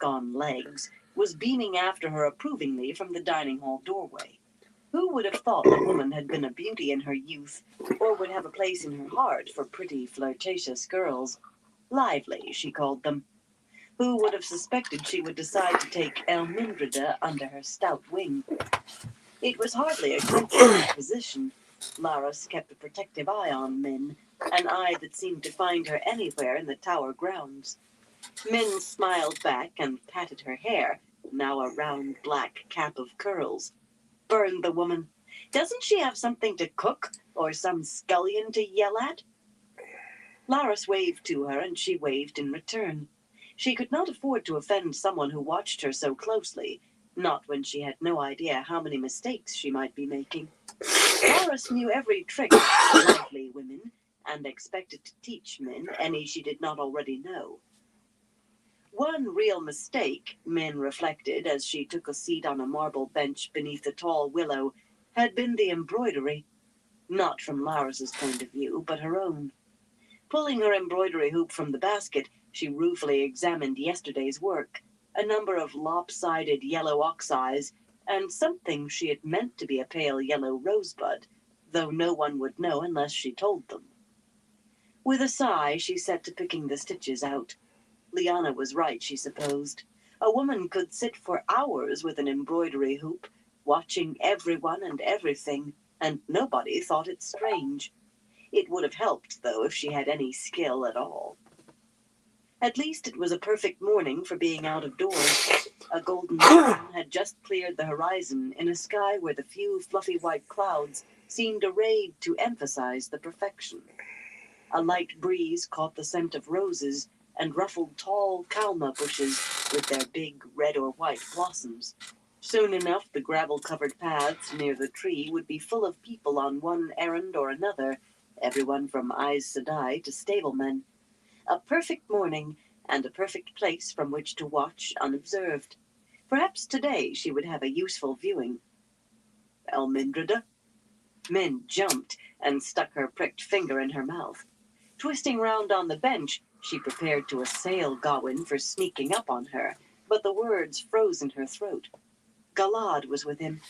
on legs, was beaming after her approvingly from the dining hall doorway. Who would have thought the woman had been a beauty in her youth, or would have a place in her heart for pretty, flirtatious girls? Lively, she called them. Who would have suspected she would decide to take Elmindrida under her stout wing? It was hardly a coincident position. Laris kept a protective eye on Min, an eye that seemed to find her anywhere in the tower grounds. Min smiled back and patted her hair, now a round black cap of curls. Burn the woman. Doesn't she have something to cook, or some scullion to yell at? Laris waved to her, and she waved in return. She could not afford to offend someone who watched her so closely, not when she had no idea how many mistakes she might be making. Laris knew every trick of lively women, and expected to teach Min any she did not already know. One real mistake, Min reflected as she took a seat on a marble bench beneath a tall willow, had been the embroidery. Not from Laris's point of view, but her own. Pulling her embroidery hoop from the basket, she ruefully examined yesterday's work, a number of lopsided yellow ox eyes, and something she had meant to be a pale yellow rosebud, though no one would know unless she told them. With a sigh, she set to picking the stitches out. Liana was right, she supposed. A woman could sit for hours with an embroidery hoop, watching everyone and everything, and nobody thought it strange. It would have helped, though, if she had any skill at all. At least it was a perfect morning for being out of doors. A golden sun had just cleared the horizon in a sky where the few fluffy white clouds seemed arrayed to emphasize the perfection. A light breeze caught the scent of roses and ruffled tall calma bushes with their big red or white blossoms. Soon enough, the gravel-covered paths near the tree would be full of people on one errand or another, everyone from Aes Sedai to stablemen. A perfect morning, and a perfect place from which to watch unobserved. Perhaps today she would have a useful viewing. Elmindrida? Min jumped and stuck her pricked finger in her mouth. Twisting round on the bench, she prepared to assail Gawain for sneaking up on her, but the words froze in her throat. Galad was with him.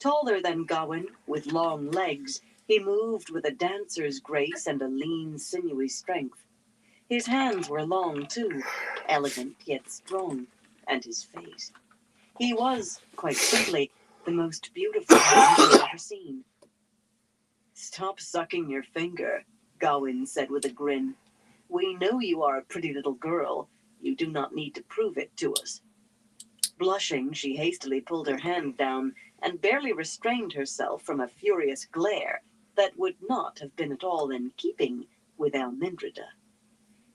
Taller than Gawain, with long legs, he moved with a dancer's grace and a lean, sinewy strength. His hands were long, too, elegant yet strong, and his face. He was, quite simply, the most beautiful man she had ever seen. "Stop sucking your finger," Gawain said with a grin. "We know you are a pretty little girl. You do not need to prove it to us." Blushing, she hastily pulled her hand down and barely restrained herself from a furious glare that would not have been at all in keeping with Elmindrida.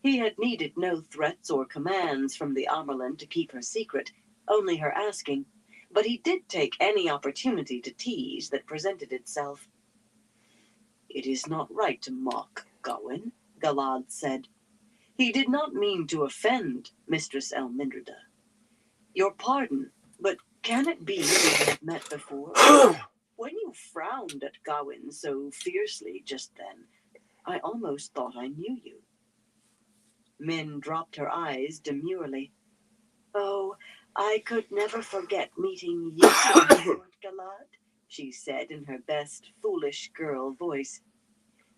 He had needed no threats or commands from the Amyrlin to keep her secret, only her asking, but he did take any opportunity to tease that presented itself. "It is not right to mock, Gawain," Galad said. "He did not mean to offend Mistress Elmindrida. Your pardon, but can it be we have met before? When you frowned at Gawain so fiercely just then, I almost thought I knew you." Min dropped her eyes demurely. "Oh, I could never forget meeting you, Lord Galad," she said in her best foolish girl voice.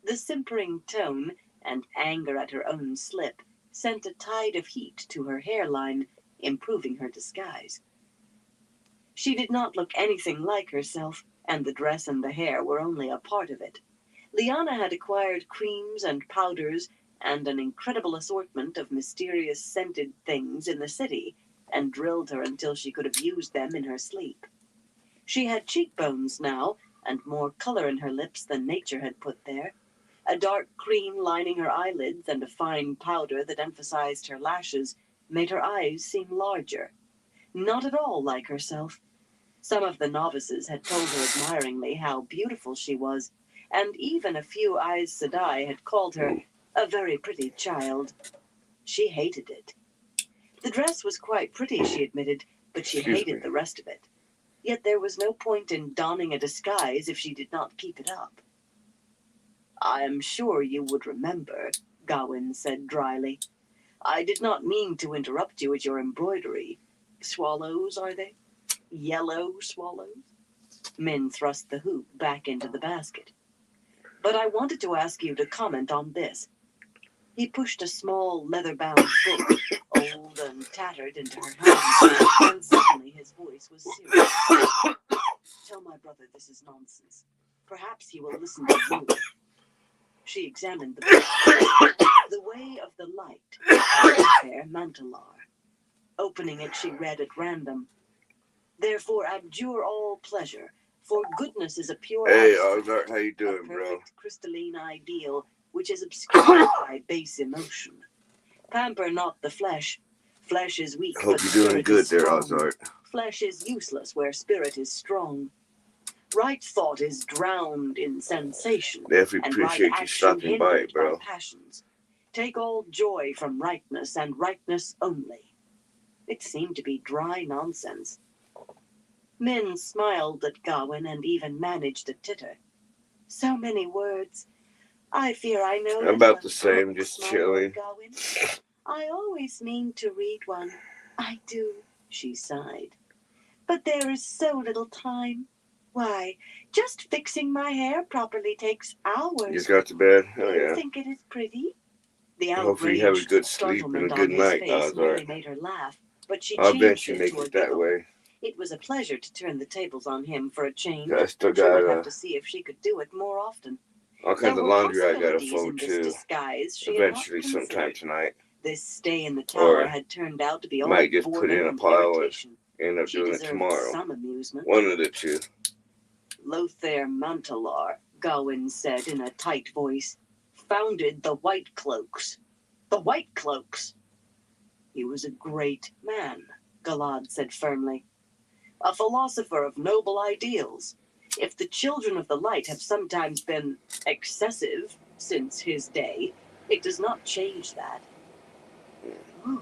The simpering tone and anger at her own slip sent a tide of heat to her hairline, improving her disguise. She did not look anything like herself, and the dress and the hair were only a part of it. Liana had acquired creams and powders and an incredible assortment of mysterious scented things in the city, and drilled her until she could have used them in her sleep. She had cheekbones now, and more color in her lips than nature had put there. A dark cream lining her eyelids and a fine powder that emphasized her lashes made her eyes seem larger. Not at all like herself. Some of the novices had told her admiringly how beautiful she was, and even a few Aes Sedai had called her a very pretty child. She hated it. The dress was quite pretty, she admitted, but she hated the rest of it. Yet there was no point in donning a disguise if she did not keep it up. "I am sure you would remember," Gawain said dryly. I did not mean to interrupt you at your embroidery. Swallows, are they? Yellow swallows? Min thrust the hoop back into the basket. But I wanted to ask you to comment on this. He pushed a small leather-bound book, old and tattered, into her hand, and suddenly his voice was serious. Tell my brother this is nonsense. Perhaps he will listen to you. She examined the book. The Way of the Light, by Mantalar. Opening it, she read at random. Therefore, abjure all pleasure, for goodness is a pure Hey, Ozark, how you doing, a bro? perfect crystalline ideal, which is obscured by base emotion. Pamper not the flesh. Flesh is weak, Hope but you're doing spirit good is there, strong. Ozark. Flesh is useless where spirit is strong. Right thought is drowned in sensation, Definitely and right appreciate you action stopping by, hindered by bro. passions. Take all joy from rightness, and rightness only. It seemed to be dry nonsense. Min smiled at Gawain and even managed a titter. So many words. I fear I know that About one the same, cooks, just my chilling. Lord Gawain. I always mean to read one. I do, she sighed. But there is so little time. Why, just fixing my hair properly takes hours. You just got to bed? Do Oh, you yeah. think it is pretty? The Hopefully you have a outraged good sleep and a startlement good on his night, face nearly Ozark. made her laugh, but she I'll bet changed you it make to a it that giggle. way. It was a pleasure to turn the tables on him for a change. I still She would got have to see if she could do it more often. all There kinds of were laundry I gotta possibilities fold in this too. disguise she had not Eventually, sometime considered. tonight. This stay in the tower Or had turned out to be all might just put it boredom in a and pile and irritation. end up She doing it deserved tomorrow. some amusement. One of the two. Lothair Mantalar, Gawain said in a tight voice, founded the White Cloaks. The White Cloaks! He was a great man, Galad said firmly. A philosopher of noble ideals. If the children of the light have sometimes been excessive since his day, it does not change that. Oh, my.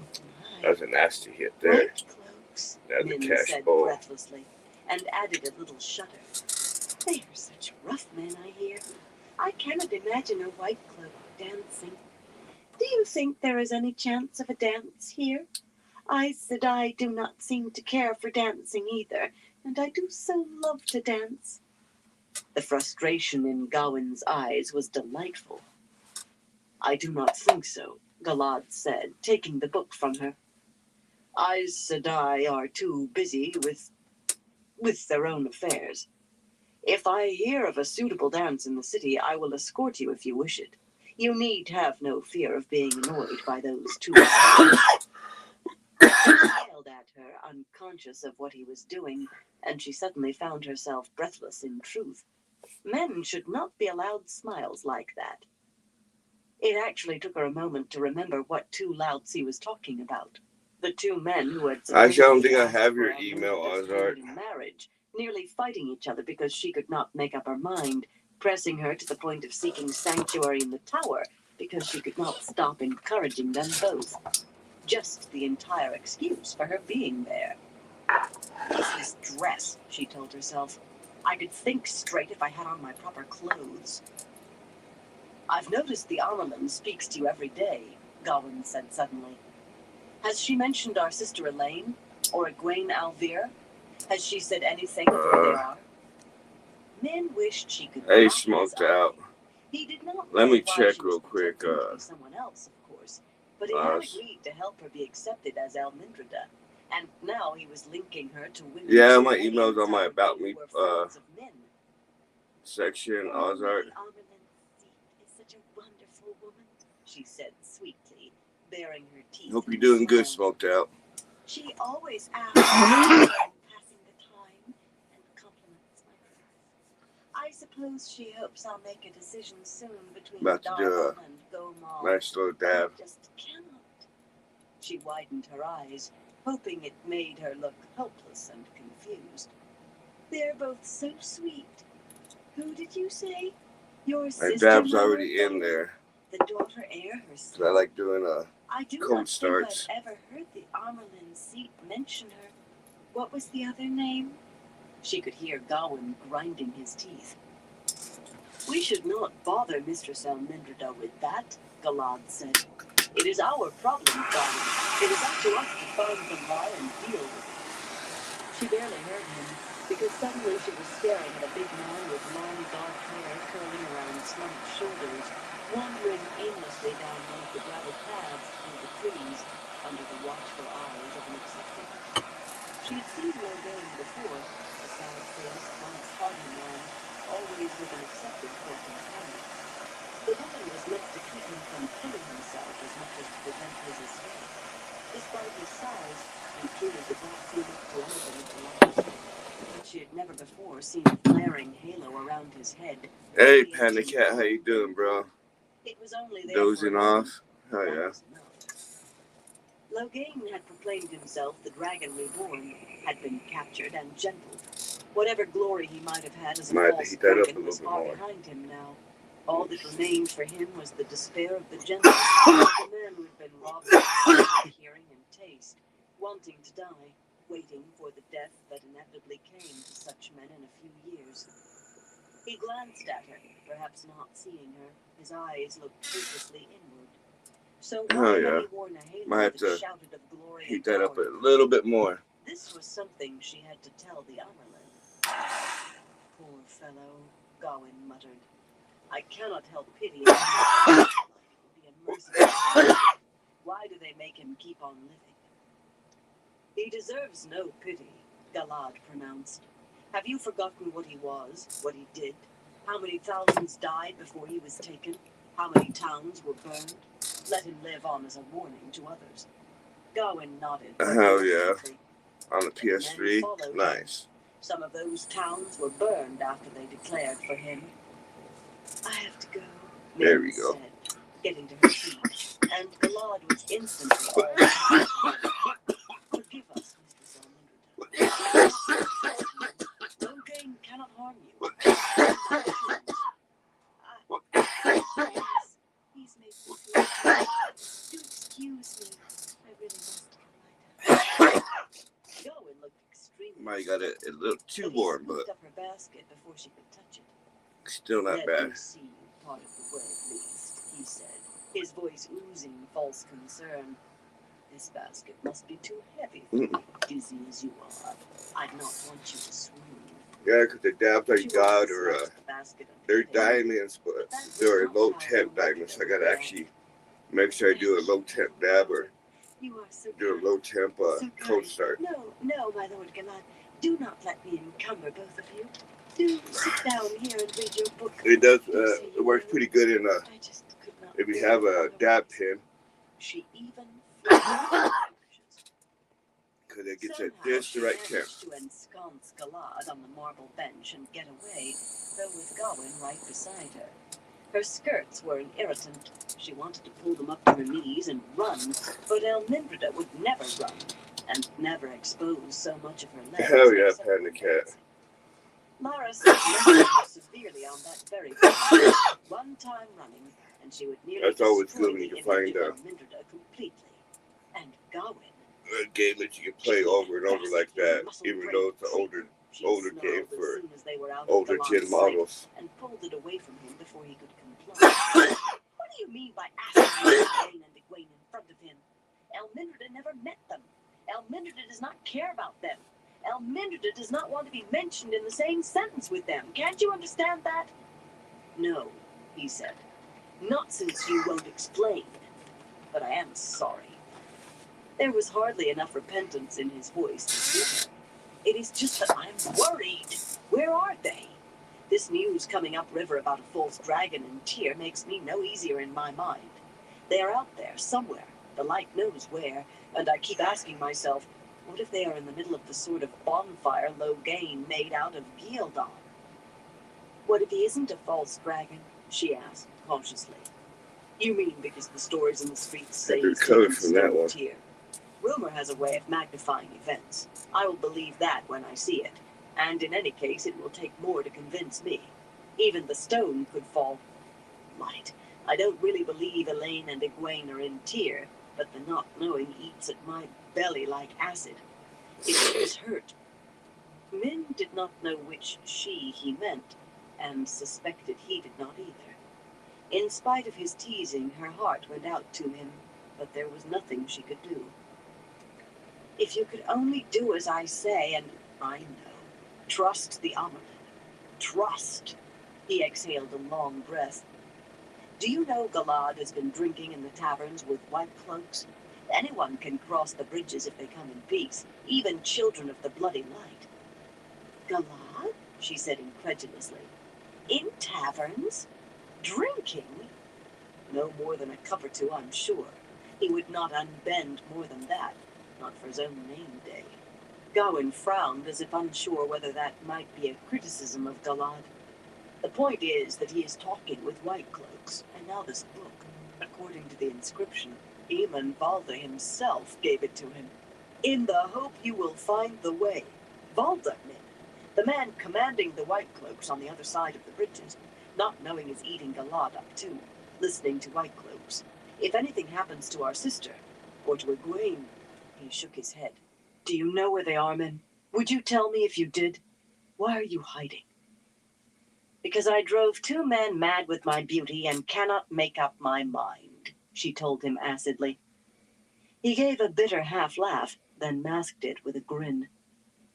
That's a nasty hit there. White Cloaks, That's a Min cash said bowl. breathlessly, and added a little shudder. They are such rough men, I hear. I cannot imagine a White Cloak dancing. Do you think there is any chance of a dance here? Aes Sedai do not seem to care for dancing either, and I do so love to dance. The frustration in Gawain's eyes was delightful. I do not think so, Galad said, taking the book from her. Aes Sedai are too busy with their own affairs. If I hear of a suitable dance in the city, I will escort you if you wish it. You need have no fear of being annoyed by those two. He smiled at her, unconscious of what he was doing, and she suddenly found herself breathless in truth. Men should not be allowed smiles like that. It actually took her a moment to remember what two louts he was talking about. The two men who had Actually, I don't think I asked have for your a email, Melinda's Ozark. hand in marriage, nearly fighting each other because she could not make up her mind, pressing her to the point of seeking sanctuary in the tower because she could not stop encouraging them both. Just the entire excuse for her being there. Useless dress, she told herself. I could think straight if I had on my proper clothes. I've noticed the Amerlin speaks to you every day, Gawain said suddenly. Has she mentioned our sister Elaine? Or Egwene Alvir? Has she said anything of where they are? Min wished she could. Hey, smoked out. He did not Let know me why check she was real quick. pretending to be someone else, of course, but he had agreed to help her be accepted as Elmindrada, and now he was linking her to women. Yeah, my email's on my About Me section, Ozark. The Amerlin seat is such a wonderful woman, she said sweetly, baring her teeth. Hope you're doing good, smoked out. She always asks passing the time and compliments my class. I suppose she hopes I'll make a decision soon between Darla and Gomal. Nice little dab. I just cannot. She widened her eyes, hoping it made her look helpless and confused. They're both so sweet. Who did you say? Your sister? My dab's already in there. The daughter heir herself. I like doing I do cold not starts. think I've ever heard the Amerlin seat mention her. What was the other name? She could hear Gawain grinding his teeth. We should not bother Mistress Elmindrada with that, Galad said. It is our problem, Gawain. It is up to us to find the lie and deal with it. She barely heard him, because suddenly she was staring at a big man with long dark hair curling around slumped shoulders, wandering aimlessly down one of the gravel paths through the trees under the watchful eyes of an accepted. She had seen Logain before, a sad-faced, once hardy man, always with an accepted for companion. The woman was left to keep him from killing himself as much as to prevent his escape. Despite his size, he truly did not seem up to anything of the light. But she had never before seen a flaring halo around his head. Hey, Panda Cat, how you doing, bro? It was only there Dozing for a moment. off? Oh, That yeah. was enough. Logain had proclaimed himself the Dragon Reborn, had been captured and gentled. Whatever glory he might have had as a Might false heat that up a dragon little was bit far more. behind him now. All that remained for him was the despair of the gentle, the man who had been robbed of hearing and taste, wanting to die, waiting for the death that inevitably came to such men in a few years. He glanced at her, perhaps not seeing her. His eyes looked hopelessly inward. So Oh, why yeah. had he worn a halo Might have that to shouted of glory Heat and that up power? a little bit more. This was something she had to tell the Amerlin. Poor fellow, Gawain muttered. I cannot help pitying him. It would be a mercy. Why do they make him keep on living? He deserves no pity, Galad pronounced. Have you forgotten what he was, what he did? How many thousands died before he was taken? How many towns were burned? Let him live on as a warning to others. Gawain nodded. Hell yeah. reluctantly. On the PS3? Nice. Some of those towns were burned after they declared for him. I have to go, There Min we go. said, getting to her feet, and Galad was instantly all forgive us, Mistress Elminda. Logain cannot harm you. He's made me feel bad. Do excuse me. I really must go lie down. Gawain looked extremely Might got it a little too but he warm, scooped but up her basket before she could touch it. still not Let bad. me see you part of the way at least, he said, his voice oozing false concern. This basket must be too heavy for you, dizzy as you are. I'd not want you to swoon. Yeah, because the dabs I She got wanted to are, snatch the basket and they're put it in. diamonds, but they're low temp diamonds. So I gotta actually make sure I do a low temp dab or You are so do a kind. low temp So cold kind. start. No, my Lord Galad. Do not let me encumber both of you. Do sit down here and read your book. It does, You say it works pretty good in I just could not if you bear have it a dab otherwise. pen, She even flipped because it gets Somehow at just the she right temp. managed to ensconce Galad on the marble bench and get away, though with Gawain right beside her. Her skirts were an irritant. She wanted to pull them up to her knees and run, but Elminrida would never run, and never expose so much of her legs. Hell yeah, except Panda for Cat. dancing. Lara said severely on that very point. One time running, and she would nearly That's always destroy good when you the can find image of Elminrida completely. And Gawain. A game that you can play over and over like that, even though it's an older game for older gen models. And pulled it away from him before he could comply. What do you mean by asking Elaine and Egwene in front of him? Elminrida never met them. Elminrida does not care about them. Elminrida does not want to be mentioned in the same sentence with them. Can't you understand that? No, he said. Not since you won't explain. But I am sorry. There was hardly enough repentance in his voice to suit her. It is just that I'm worried. Where are they? This news coming upriver about a false dragon in Tyr makes me no easier in my mind. They are out there, somewhere. The light knows where, and I keep asking myself, what if they are in the middle of the sort of bonfire Logain made out of Gildan? What if he isn't a false dragon? She asked, cautiously. You mean because the stories in the streets say he's recovered from that one. Tyr? Rumor has a way of magnifying events. I will believe that when I see it, and in any case it will take more to convince me. Even the stone could fall. Light. I don't really believe Elaine and Egwene are in Tyr, but the not knowing eats at my belly like acid. It is hurt. Min did not know which she he meant, and suspected he did not either. In spite of his teasing, her heart went out to him. but there was nothing she could do. If you could only do as I say, and I know, trust the Amalin. Trust. He exhaled a long breath. Do you know Galad has been drinking in the taverns with white cloaks? Anyone can cross the bridges if they come in peace, even children of the bloody light. Galad? She said incredulously. In taverns? Drinking? No more than a cup or two, I'm sure. He would not unbend more than that, not for his own name day. Gawain frowned as if unsure whether that might be a criticism of Galad. The point is that he is talking with white cloaks, and now this book, according to the inscription, Eamon Valda himself gave it to him. In the hope you will find the way. Valda, the man commanding the white cloaks on the other side of the bridges, not knowing is eating Galad up too, listening to white cloaks. If anything happens to our sister, or to Egwene, he shook his head. Do you know where they are, men? Would you tell me if you did? Why are you hiding? Because I drove 2 men mad with my beauty and cannot make up my mind, she told him acidly. He gave a bitter half-laugh, then masked it with a grin.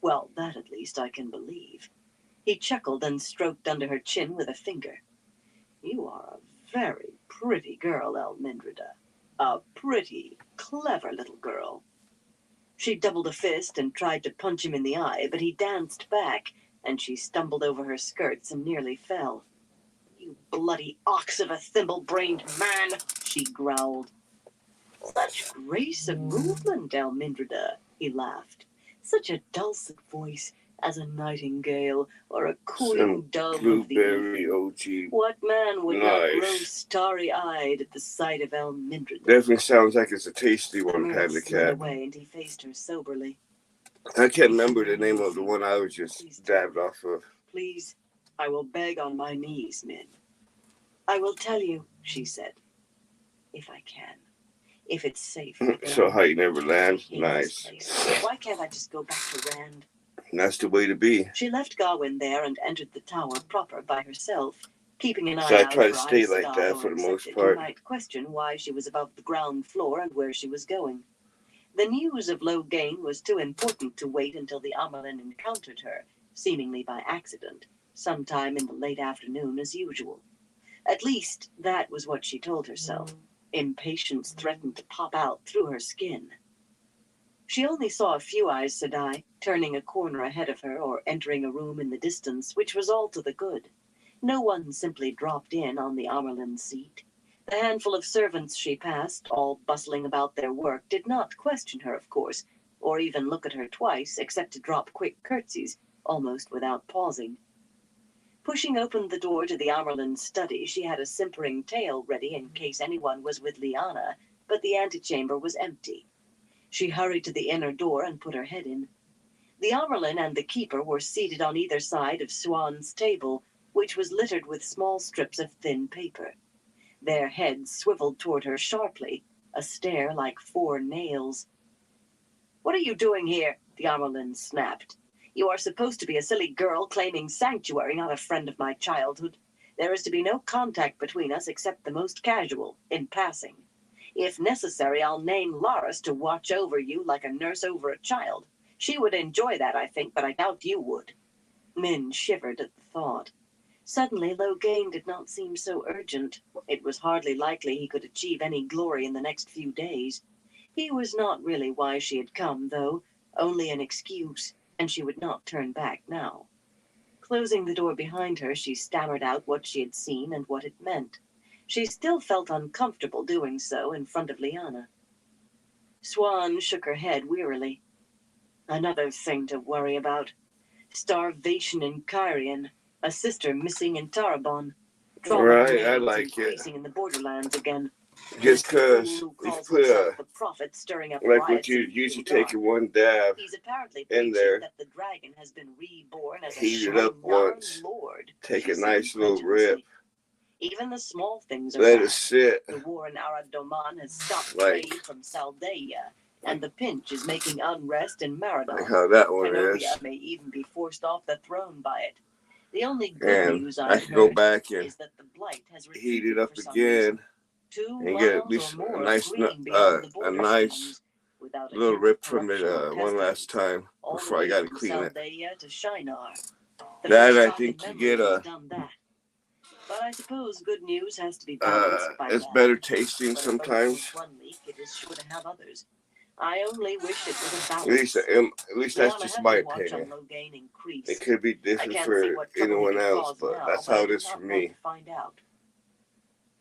Well, that at least I can believe. He chuckled and stroked under her chin with a finger. You are a very pretty girl, Elmindrida. A pretty, clever little girl. She doubled a fist and tried to punch him in the eye, but he danced back, and she stumbled over her skirts and nearly fell. You bloody ox of a thimble-brained man, she growled. Such grace of movement, Elmindrida, he laughed. Such a dulcet voice, as a nightingale or a cooing dove of the evening. OG. What man would not grow starry-eyed at the sight of Elmindrida? Definitely sounds like it's a tasty one, Myrtle Panda slid Cat. away, and he faced her soberly. I can't remember the name of the one I was just dabbed off of. Please, I will beg on my knees, Min. I will tell you, she said. If I can. If it's safe. So how you never land? Nice. Why can't I just go back to Rand? That's the way to be. She left Gawain there and entered the tower proper by herself, keeping an eye So I out try to for stay Aes like Sedai that or for the most Accepted, part. who might question why she was above the ground floor and where she was going. The news of Loghain was too important to wait until the Amalin encountered her, seemingly by accident, sometime in the late afternoon as usual. At least, that was what she told herself. Impatience threatened to pop out through her skin. She only saw a few Aes Sedai, turning a corner ahead of her or entering a room in the distance, which was all to the good. No one simply dropped in on the Amarlin seat. The handful of servants she passed, all bustling about their work, did not question her, of course, or even look at her twice, except to drop quick curtsies, almost without pausing. Pushing open the door to the Amarlin's study, she had a simpering tale ready in case anyone was with Lyanna, but the antechamber was empty. She hurried to the inner door and put her head in. The Amarlin and the keeper were seated on either side of Swan's table, which was littered with small strips of thin paper. Their heads swiveled toward her sharply, a stare like 4 nails. What are you doing here? The Amarlin snapped. You are supposed to be a silly girl claiming sanctuary, not a friend of my childhood. There is to be no contact between us except the most casual, in passing. If necessary, I'll name Laris to watch over you like a nurse over a child. She would enjoy that, I think, but I doubt you would. Min shivered at the thought. Suddenly, Loghain did not seem so urgent. It was hardly likely he could achieve any glory in the next few days. He was not really why she had come, though, only an excuse, and she would not turn back now. Closing the door behind her, she stammered out what she had seen and what it meant. She still felt uncomfortable doing so in front of Lyanna. Swan shook her head wearily. Another thing to worry about. Starvation in Cairhien, a sister missing in Tarabon. Right, I like it. Increasing in the borderlands again. Just because you put the prophet stirring up like what you usually take in one dab He's apparently in there, that the dragon has been reborn as heat a it up once, lord. take a nice little rip, even the small things are let bad. it sit. The war in Arad-Doman has stopped Like- trade from Saldaea, and the pinch is making unrest in Maradon. Like how that one Zenobia is. may even be forced off the throne by it. The only good And news I I've can go heard back and is that the blight has heat it retreated up for some again. reason. 2 and get at miles least or more a nice, of green beyond the a border nice streams, without a little hint of rip from it corruption or one last pestilence, time all the before I way got to from clean it. Saldeia to Shinar. The That first I time in think you memory get he's a. done that. But I suppose good news has to be balanced by It's bad. better tasting When a boat sometimes. makes one leak, it is sure to have others. I only wish it was a At balance. least that's Liana, just have my your watch opinion. on Logain increase. It could be I different can't for see what trouble he anyone could else, cause but now, that's but I how it do is for not want me. to find out.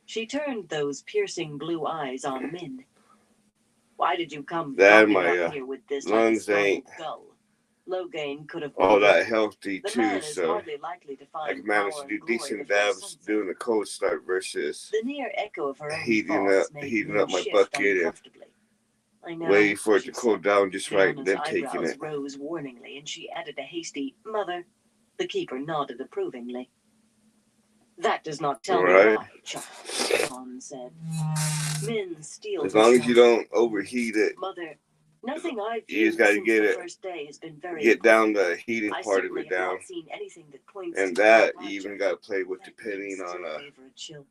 She turned those piercing blue eyes on Min. Why did you come That dropping my up here with this like a lungs startled ain't gull? Logain could have all ordered. that healthy The too, man is so hardly likely to I find can manage power to do and glory decent before dabs sunset. doing the cold start versus The near echo of her own heating thoughts made heating Min up my shift bucket and uncomfortably. I know, waiting for it she to cool said. down just right and Liana's then taking eyebrows it. rose warningly, and she added a hasty, "Mother." The keeper nodded approvingly. That does not tell me Alright. why, child, Swan said. Min steeled As long as herself. you don't overheat it, Mother, nothing I've you just viewed gotta since get the it, first day has been very get down important. the heating I part of certainly it have down, not seen anything that points and to that Kalakaja. you even gotta play with That depending still on favor a chill.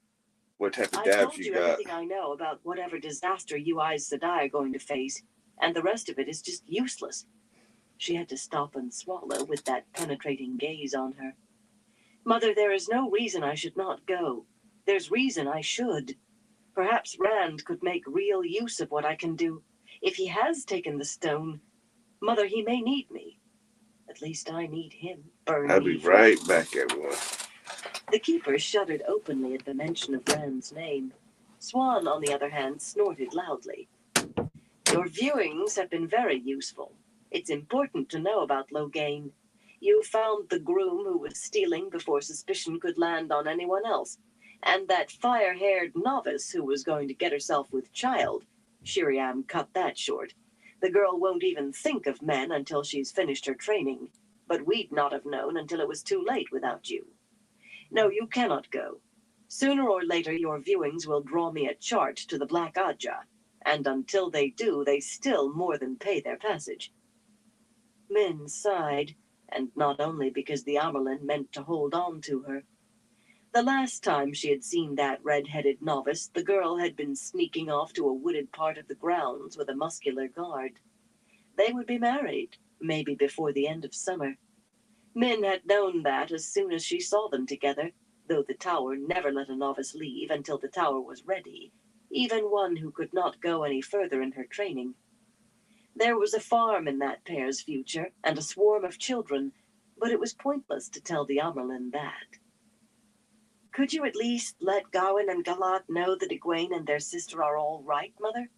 what type of I've dabs told you you got. everything I know about whatever disaster you Aes Sedai are going to face, and the rest of it is just useless. She had to stop and swallow with that penetrating gaze on her. Mother, there is no reason I should not go. There's reason I should. Perhaps Rand could make real use of what I can do. If he has taken the stone, Mother, he may need me. At least I need him. Burn I'll me be for right it. back, everyone. The keeper shuddered openly at the mention of Rand's name. Swan, on the other hand, snorted loudly. Your viewings have been very useful. It's important to know about Logain. You found the groom who was stealing before suspicion could land on anyone else, and that fire-haired novice who was going to get herself with child. Shiriam cut that short. The girl won't even think of men until she's finished her training, but we'd not have known until it was too late without you. No, you cannot go. Sooner or later your viewings will draw me a chart to the Black Aja, and until they do, they still more than pay their passage. Min sighed, and not only because the Amyrlin meant to hold on to her. The last time she had seen that red-headed novice, the girl had been sneaking off to a wooded part of the grounds with a muscular guard. They would be married, maybe before the end of summer. Min had known that as soon as she saw them together, though the tower never let a novice leave until the tower was ready, even one who could not go any further in her training. There was a farm in that pair's future, and a swarm of children, but it was pointless to tell the Amyrlin that. Could you at least let Gawain and Galad know that Egwene and their sister are all right, Mother?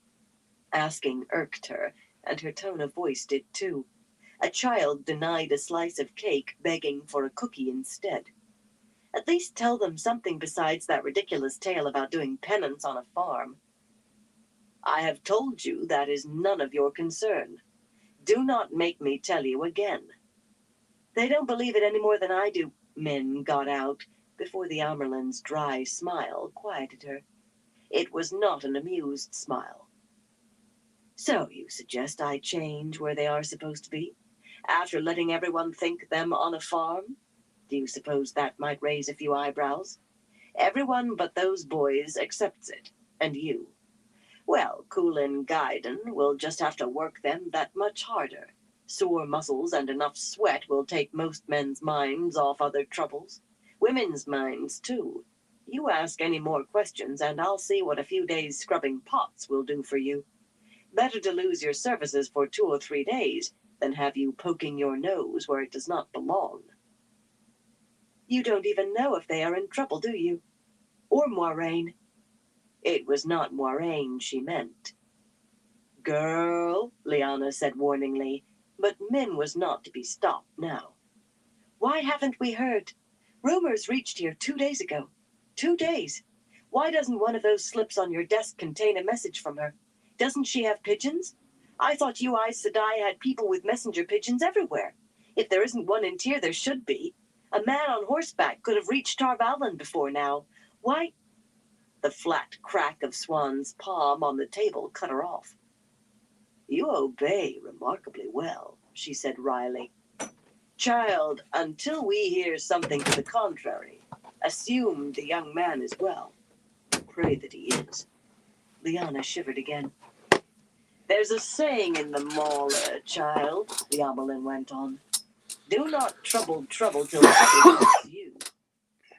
Asking irked her, and her tone of voice did too. A child denied a slice of cake, begging for a cookie instead. At least tell them something besides that ridiculous tale about doing penance on a farm. I have told you that is none of your concern. Do not make me tell you again. They don't believe it any more than I do, Min got out, before the Amyrlin's dry smile quieted her. It was not an amused smile. So you suggest I change where they are supposed to be? After letting everyone think them on a farm? Do you suppose that might raise a few eyebrows? Everyone but those boys accepts it, and you. Well, Kulin Gaiden will just have to work them that much harder. Sore muscles and enough sweat will take most men's minds off other troubles. Women's minds, too. You ask any more questions, and I'll see what a few days scrubbing pots will do for you. Better to lose your services for 2 or 3 days than have you poking your nose where it does not belong. You don't even know if they are in trouble, do you? Or Moiraine? It was not Moiraine she meant. Girl, Liana said warningly, but Min was not to be stopped now. Why haven't we heard? Rumors reached here 2 days ago. 2 days. Why doesn't one of those slips on your desk contain a message from her? Doesn't she have pigeons? I thought you Aes Sedai had people with messenger pigeons everywhere. If there isn't one in Tyr, there should be. A man on horseback could have reached Tar Valon before now. Why? The flat crack of Swan's palm on the table cut her off. You obey remarkably well, she said wryly. Child, until we hear something to the contrary, assume the young man is well. Pray that he is. Liana shivered again. There's a saying in the Mauler, child, the Amelin went on. Do not trouble trouble till trouble comes you.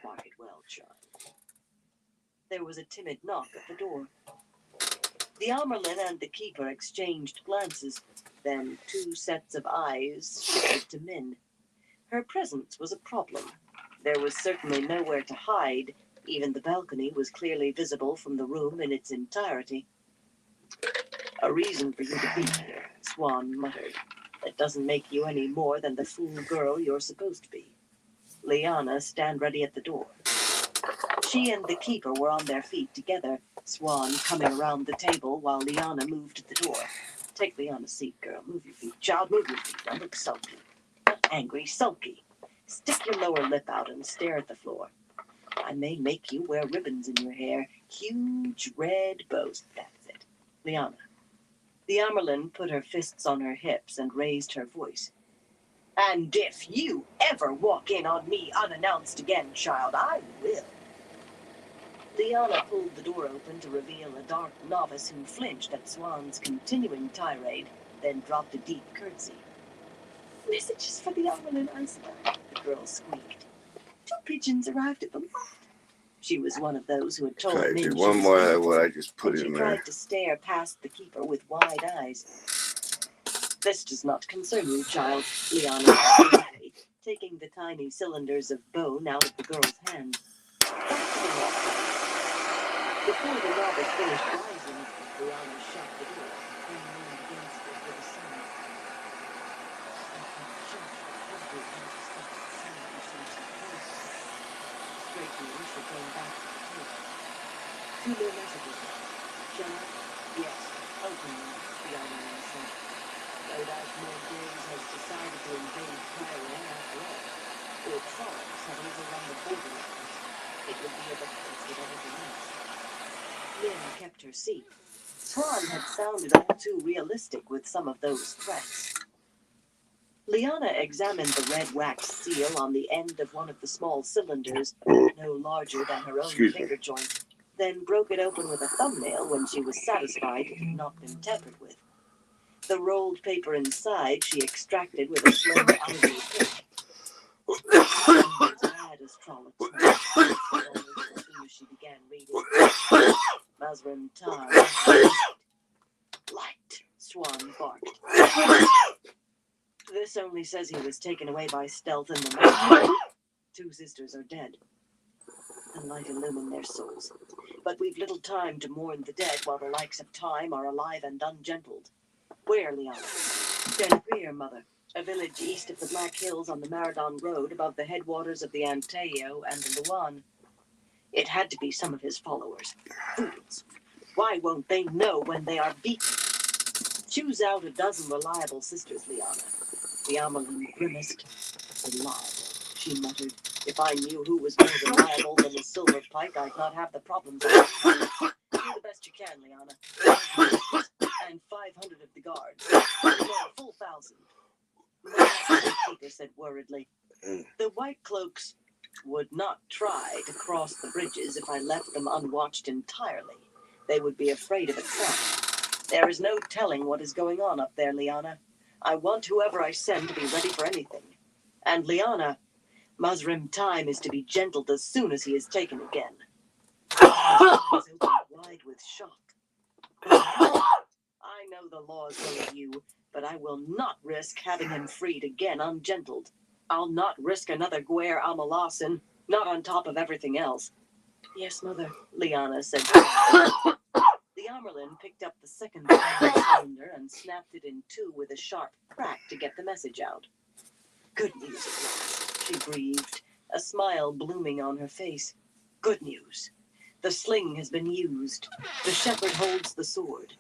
Mark it well, child. There was a timid knock at the door. The Amerlin and the keeper exchanged glances. Then 2 sets of eyes shifted to Min. Her presence was a problem. There was certainly nowhere to hide. Even the balcony was clearly visible from the room in its entirety. A reason for you to be here, Swan muttered. That doesn't make you any more than the fool girl you're supposed to be. Liana, stand ready at the door. She and the keeper were on their feet together, Swan coming around the table while Liana moved to the door. Take Liana's seat, girl. Move your feet. Child, move your feet. Don't look sulky. Not angry, sulky. Stick your lower lip out and stare at the floor. I may make you wear ribbons in your hair. Huge red bows. That's it. Liana. The Amerlin put her fists on her hips and raised her voice. And if you ever walk in on me unannounced again, child, I will. Liana pulled the door open to reveal a dark novice who flinched at Swan's continuing tirade, then dropped a deep curtsy. Messages for the Amerlin, I swear, the girl squeaked. 2 pigeons arrived at the loft. She was one of those who had told Try to Min do she one was more beautiful, of what I just put and she in tried there. to stare past the keeper with wide eyes. This does not concern you, child, Liana said, taking the tiny cylinders of bone out of the girl's hand. Before the novice finished rising, Liana shut the door and leaned against it with a sigh. Straightening, she came back to the table. 2 more messages. Shall I? Yes. Open them, the Amerlin said. No doubt Morgase has decided to invade Cairo after all. Or Psalms settles around the borderlands. It would be a defense with everything else. Min kept her seat. Swan had sounded all too realistic with some of those threats. Liana examined the red wax seal on the end of one of the small cylinders, no larger than her own finger joint, then broke it open with a thumbnail when she was satisfied it had not been tampered with. The rolled paper inside she extracted with a slow ivory pick. Bad as Trollocs only as soon as she began reading. Mazrim Tar. Light, Swan barked. This only says he was taken away by stealth in the night. 2 sisters are dead. The light illumine their souls. But we've little time to mourn the dead while the likes of time are alive and ungentled. Where, Liana? Denquir, mother. A village east of the Black Hills on the Maradon Road above the headwaters of the Anteyo and the Luan. It had to be some of his followers. Fools. Why won't they know when they are beaten? Choose out a dozen reliable sisters, Liana. The Amerlin grimaced. Reliable, she muttered. If I knew who was more reliable than the Silver Pike, I'd not have the problems. Do the best you can, Liana. And 500 of the guards. No, a full 1,000. The keeper said worriedly. The White Cloaks would not try to cross the bridges if I left them unwatched entirely. They would be afraid of a trap. There is no telling what is going on up there, Liana. I want whoever I send to be ready for anything. And Liana, Mazrim Time is to be gentled as soon as he is taken again. His eyes opened wide with shock. I know the laws hold you, but I will not risk having him freed again ungentled. I'll not risk another Gwer Amalasin, not on top of everything else. Yes, mother, Liana said. The Amerlin picked up the second cylinder and snapped it in 2 with a sharp crack to get the message out. Good news at last, she breathed, a smile blooming on her face. Good news. The sling has been used. The shepherd holds the sword.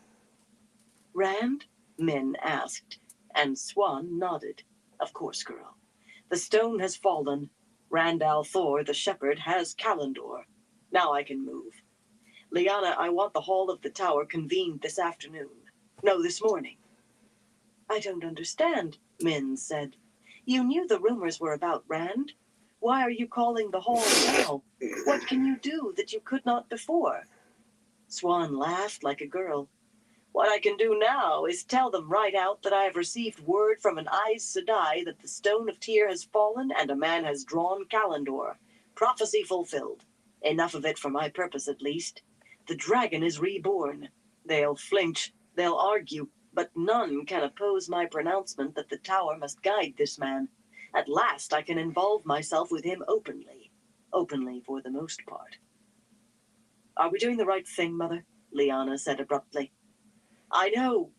Rand? Min asked, and Swan nodded. Of course, girl. The stone has fallen. Rand al'Thor, the shepherd, has Kalendor. Now I can move. Liana, I want the hall of the tower convened this afternoon. No, this morning. I don't understand, Min said. You knew the rumors were about Rand. Why are you calling the hall now? What can you do that you could not before? Swan laughed like a girl. What I can do now is tell them right out that I have received word from an Aes Sedai that the Stone of Tyr has fallen and a man has drawn Kalendor. Prophecy fulfilled. Enough of it for my purpose, at least. The dragon is reborn. They'll flinch, they'll argue, but none can oppose my pronouncement that the tower must guide this man. At last I can involve myself with him openly. Openly for the most part. Are we doing the right thing, Mother? Lyanna said abruptly. I know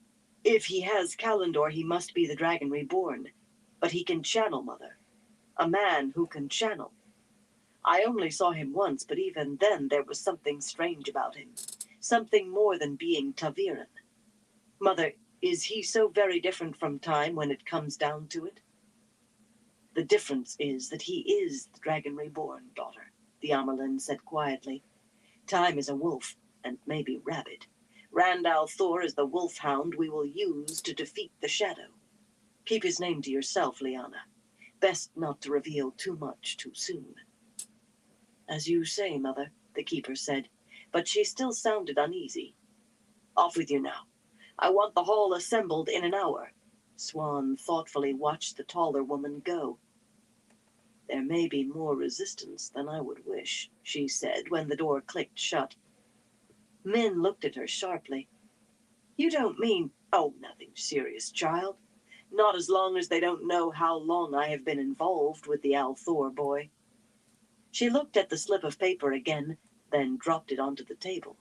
if he has Kalendor, he must be the dragon reborn. But he can channel, Mother. A man who can channel. I only saw him once, but even then there was something strange about him. Something more than being ta'veren. Mother, is he so very different from time when it comes down to it? The difference is that he is the dragon reborn, daughter, the Amerlin said quietly. Time is a wolf, and maybe rabid. Rand al'Thor is the wolfhound we will use to defeat the shadow. Keep his name to yourself, Lyanna. Best not to reveal too much too soon. As you say, Mother, the keeper said, but she still sounded uneasy. Off with you now. I want the hall assembled in an hour. Swan thoughtfully watched the taller woman go. There may be more resistance than I would wish, she said when the door clicked shut. Min looked at her sharply. You don't mean, oh, nothing serious, child. Not as long as they don't know how long I have been involved with the al'Thor boy. She looked at the slip of paper again, then dropped it onto the table.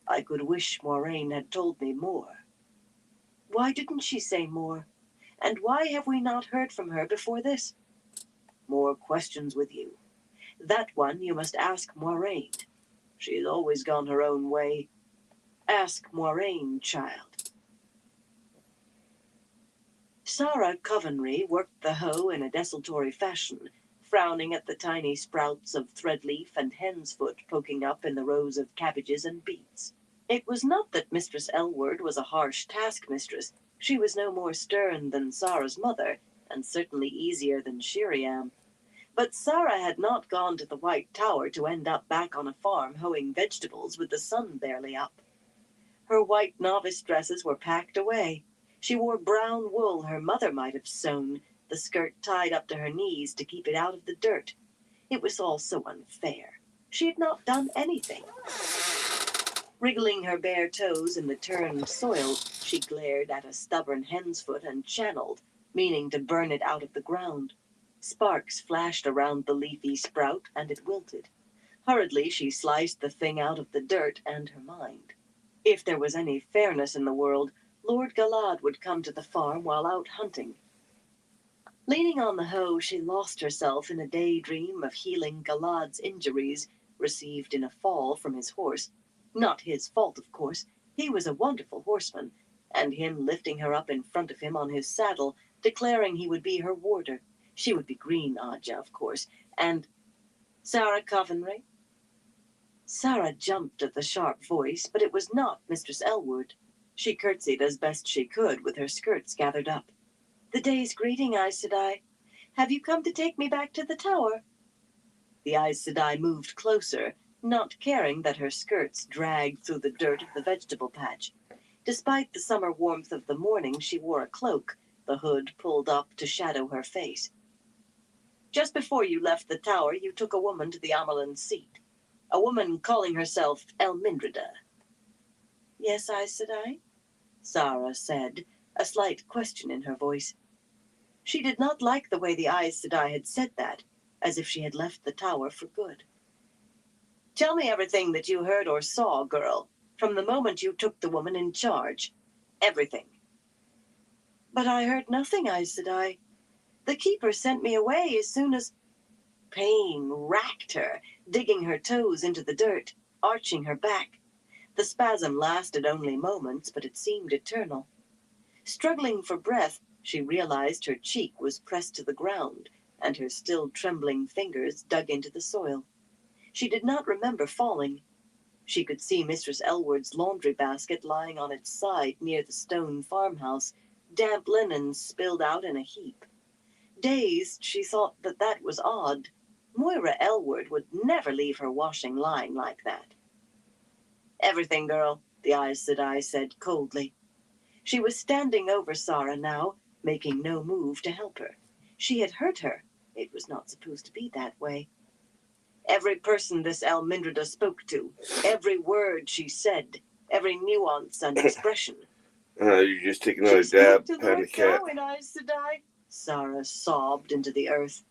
I could wish Moiraine had told me more. Why didn't she say more? And why have we not heard from her before this? More questions with you. That one you must ask Moiraine. She's always gone her own way. Ask Moiraine, child. Sara Covenry worked the hoe in a desultory fashion, frowning at the tiny sprouts of threadleaf and hen's foot poking up in the rows of cabbages and beets. It was not that Mistress Elward was a harsh taskmistress. She was no more stern than Sara's mother, and certainly easier than Shiriam. But Sara had not gone to the White Tower to end up back on a farm hoeing vegetables with the sun barely up. Her white novice dresses were packed away. She wore brown wool her mother might have sewn, the skirt tied up to her knees to keep it out of the dirt. It was all so unfair. She had not done anything. Wriggling her bare toes in the turned soil, she glared at a stubborn hen's foot and channeled, meaning to burn it out of the ground. Sparks flashed around the leafy sprout, and it wilted. Hurriedly, she sliced the thing out of the dirt and her mind. If there was any fairness in the world, Lord Galad would come to the farm while out hunting. Leaning on the hoe, she lost herself in a daydream of healing Galad's injuries received in a fall from his horse. Not his fault, of course. He was a wonderful horseman, and him lifting her up in front of him on his saddle, declaring he would be her warder. She would be Green Ajah, of course, and Sara Covenry? Sara jumped at the sharp voice, but it was not Mistress Elward. She curtsied as best she could with her skirts gathered up. The day's greeting, Aes Sedai. Have you come to take me back to the tower? The Aes Sedai moved closer, not caring that her skirts dragged through the dirt of the vegetable patch. Despite the summer warmth of the morning, she wore a cloak, the hood pulled up to shadow her face. Just before you left the tower, you took a woman to the Amerlin seat. A woman calling herself Elmindreda. Yes, Aes Sedai? Sara said, a slight question in her voice. She did not like the way the Aes Sedai had said that, as if she had left the tower for good. Tell me everything that you heard or saw, girl, from the moment you took the woman in charge. Everything. But I heard nothing, Aes Sedai. The keeper sent me away as soon as... Pain racked her, digging her toes into the dirt, arching her back. The spasm lasted only moments, but it seemed eternal. Struggling for breath, she realized her cheek was pressed to the ground, and her still trembling fingers dug into the soil. She did not remember falling. She could see Mistress Elward's laundry basket lying on its side near the stone farmhouse, damp linen spilled out in a heap. Dazed, she thought that that was odd. Moira Elward would never leave her washing lying like that. Everything, girl, the Aes Sedai said coldly. She was standing over Sara now, making no move to help her. She had hurt her. It was not supposed to be that way. Every person this Almindrida spoke to, every word she said, every nuance and expression. You just take another dab, pat the cat. In Aes Sedai, Sara sobbed into the earth.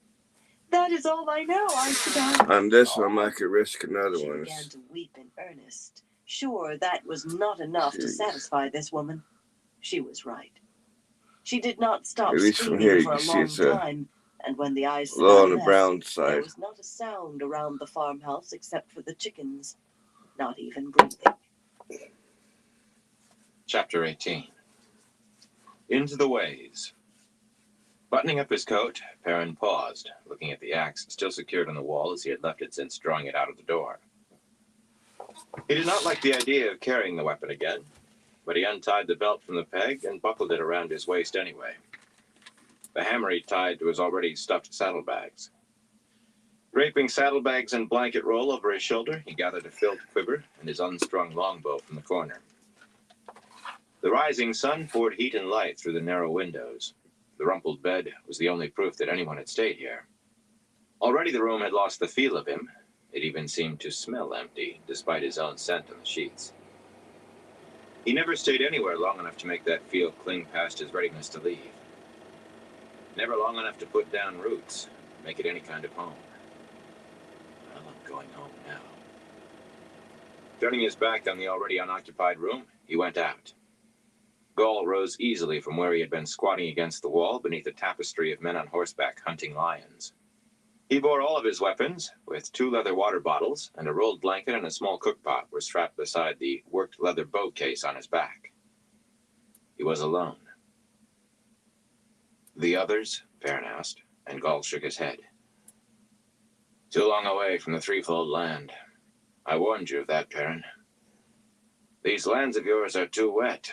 That is all I know, Aes Sedai. On this one, I could risk another She one. began to weep in earnest. Sure, that was not enough to satisfy this woman. She was right. She did not stop At least from screaming here, you for can a see long it's time, and when the Aes low on Sedai the left, brown there side. was not a sound around the farmhouse except for the chickens, not even breathing. Chapter 18. Into the Ways. Buttoning up his coat, Perrin paused, looking at the axe still secured on the wall as he had left it since drawing it out of the door. He did not like the idea of carrying the weapon again, but he untied the belt from the peg and buckled it around his waist anyway. The hammer he tied to his already stuffed saddlebags. Draping saddlebags and blanket roll over his shoulder, he gathered a filled quiver and his unstrung longbow from the corner. The rising sun poured heat and light through the narrow windows. The rumpled bed was the only proof that anyone had stayed here. Already the room had lost the feel of him. It even seemed to smell empty, despite his own scent on the sheets. He never stayed anywhere long enough to make that feel cling past his readiness to leave. Never long enough to put down roots, make it any kind of home. Well, I'm going home now. Turning his back on the already unoccupied room, he went out. Gaul rose easily from where he had been squatting against the wall beneath a tapestry of men on horseback hunting lions. He bore all of his weapons, with 2 leather water bottles, and a rolled blanket and a small cookpot were strapped beside the worked leather bow case on his back. He was alone. The others? Perrin asked, and Gaul shook his head. Too long away from the threefold land. I warned you of that, Perrin. These lands of yours are too wet.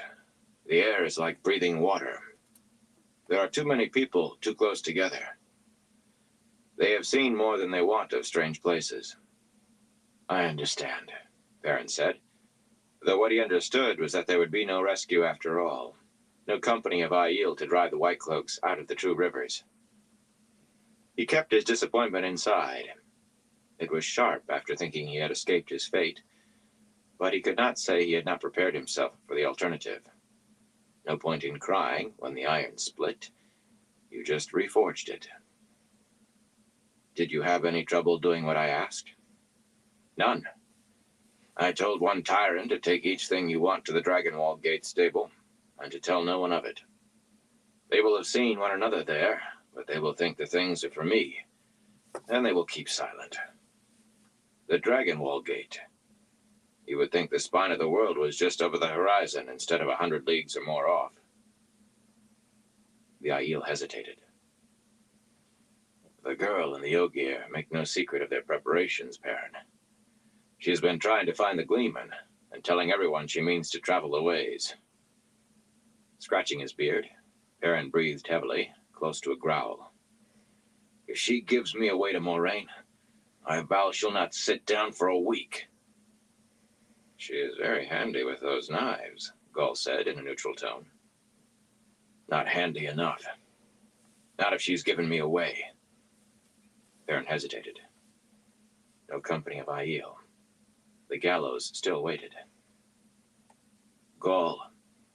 The air is like breathing water. There are too many people too close together. They have seen more than they want of strange places. I understand, Perrin said, though what he understood was that there would be no rescue after all. No company of Aiel to drive the White Cloaks out of the true rivers. He kept his disappointment inside. It was sharp after thinking he had escaped his fate, but he could not say he had not prepared himself for the alternative. No point in crying when the iron split. You just reforged it. Did you have any trouble doing what I asked? None. I told one tyrant to take each thing you want to the Dragonwall Gate stable, and to tell no one of it. They will have seen one another there, but they will think the things are for me, and they will keep silent. The Dragonwall Gate. You would think the spine of the world was just over the horizon instead of 100 leagues or more off. The Aiel hesitated. The girl and the Ogier make no secret of their preparations, Perrin. She has been trying to find the Gleeman, and telling everyone she means to travel a ways. Scratching his beard, Perrin breathed heavily, close to a growl. If she gives me away to Moraine, I vow she'll not sit down for a week. She is very handy with those knives, Gaul said in a neutral tone. Not handy enough. Not if she's given me away. Perrin hesitated. No company of Aiel. The gallows still waited. Gaul,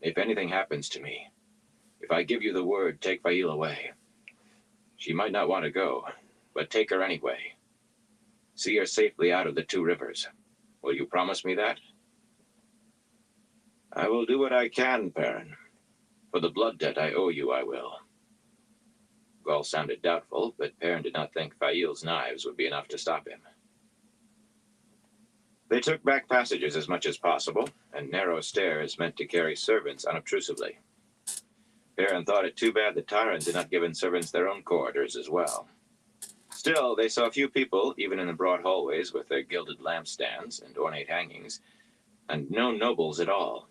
if anything happens to me, if I give you the word, take Faile away. She might not want to go, but take her anyway. See her safely out of the 2 rivers. Will you promise me that? I will do what I can, Perrin. For the blood debt I owe you, I will. Gaul sounded doubtful, but Perrin did not think Faile's knives would be enough to stop him. They took back passages as much as possible, and narrow stairs meant to carry servants unobtrusively. Perrin thought it too bad the tyrants had not given servants their own corridors as well. Still, they saw few people, even in the broad hallways with their gilded lampstands and ornate hangings, and no nobles at all.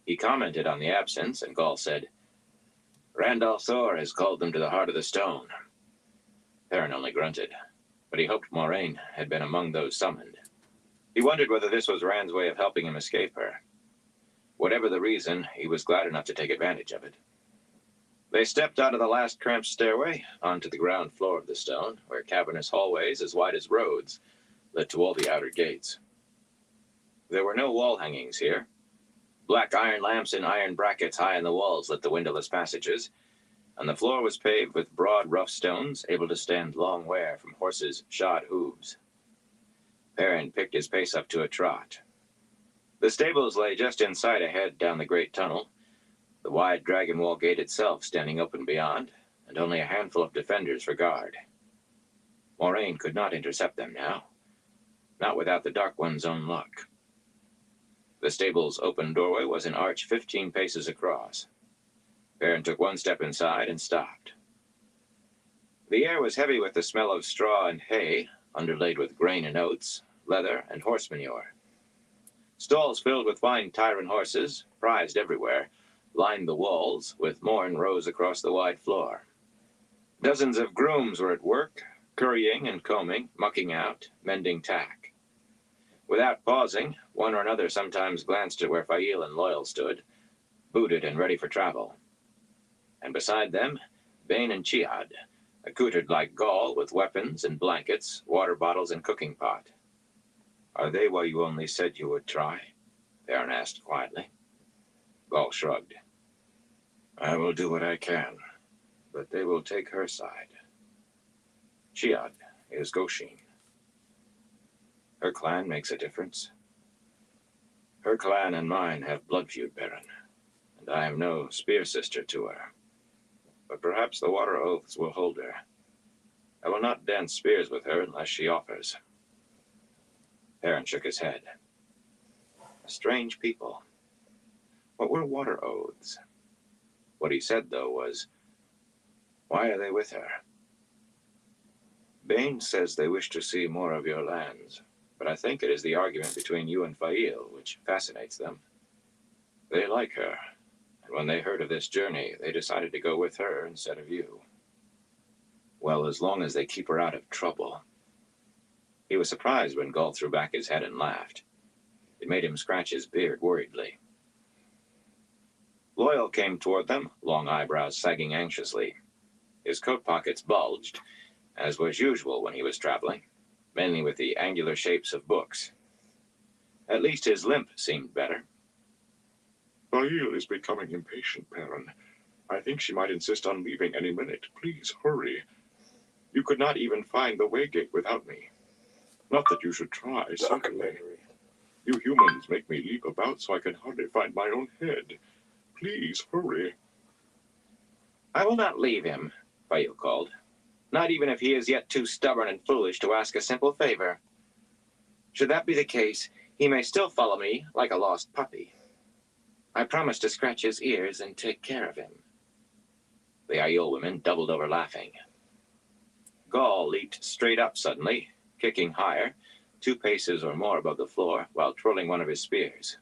He commented on the absence, and Gaul said, Randall Thor has called them to the heart of the stone. Perrin only grunted, but he hoped Moraine had been among those summoned. He wondered whether this was Rand's way of helping him escape her. Whatever the reason, he was glad enough to take advantage of it. They stepped out of the last cramped stairway onto the ground floor of the stone, where cavernous hallways as wide as roads led to all the outer gates. There were no wall hangings here. Black iron lamps in iron brackets high in the walls lit the windowless passages, and the floor was paved with broad, rough stones able to stand long wear from horses' shod hooves. Perrin picked his pace up to a trot. The stables lay just inside ahead down the great tunnel, the wide dragon wall gate itself standing open beyond, and only a handful of defenders for guard. Moraine could not intercept them now, not without the Dark One's own luck. The stable's open doorway was an arch 15 paces across. Perrin took one step inside and stopped. The air was heavy with the smell of straw and hay, underlaid with grain and oats, leather and horse manure. Stalls filled with fine Tyrant horses, prized everywhere, lined the walls, with more in rows across the wide floor. Dozens of grooms were at work, currying and combing, mucking out, mending tack. Without pausing, one or another sometimes glanced at where Fail and Loial stood, booted and ready for travel. And beside them, Bane and Chiad, accoutered like Gaul with weapons and blankets, water bottles and cooking pot. "Are they why you only said you would try?" Perrin asked quietly. Gaul shrugged. "I will do what I can, but they will take her side. Chiad is Goshin. Her clan makes a difference. Her clan and mine have blood feud, Perrin, and I am no spear sister to her. But perhaps the water oaths will hold her. I will not dance spears with her unless she offers." Perrin shook his head. A strange people. What were water oaths? What he said, though, was, "Why are they with her?" "Bane says they wish to see more of your lands, but I think it is the argument between you and Fail which fascinates them. They like her, and when they heard of this journey, they decided to go with her instead of you. Well, as long as they keep her out of trouble." He was surprised when Gaul threw back his head and laughed. It made him scratch his beard worriedly. Loial came toward them, long eyebrows sagging anxiously. His coat pockets bulged, as was usual when he was traveling, mainly with the angular shapes of books. At least his limp seemed better. "Fail is becoming impatient, Perrin. I think she might insist on leaving any minute. Please hurry. You could not even find the Waygate without me. Not that you should try, certainly. You humans make me leap about so I can hardly find my own head. Please hurry." "I will not leave him," Fail called. "Not even if he is yet too stubborn and foolish to ask a simple favor. Should that be the case, he may still follow me like a lost puppy. I promise to scratch his ears and take care of him." The Aiel women doubled over laughing. Gaul leaped straight up suddenly, kicking higher, 2 paces or more above the floor, while twirling one of his spears.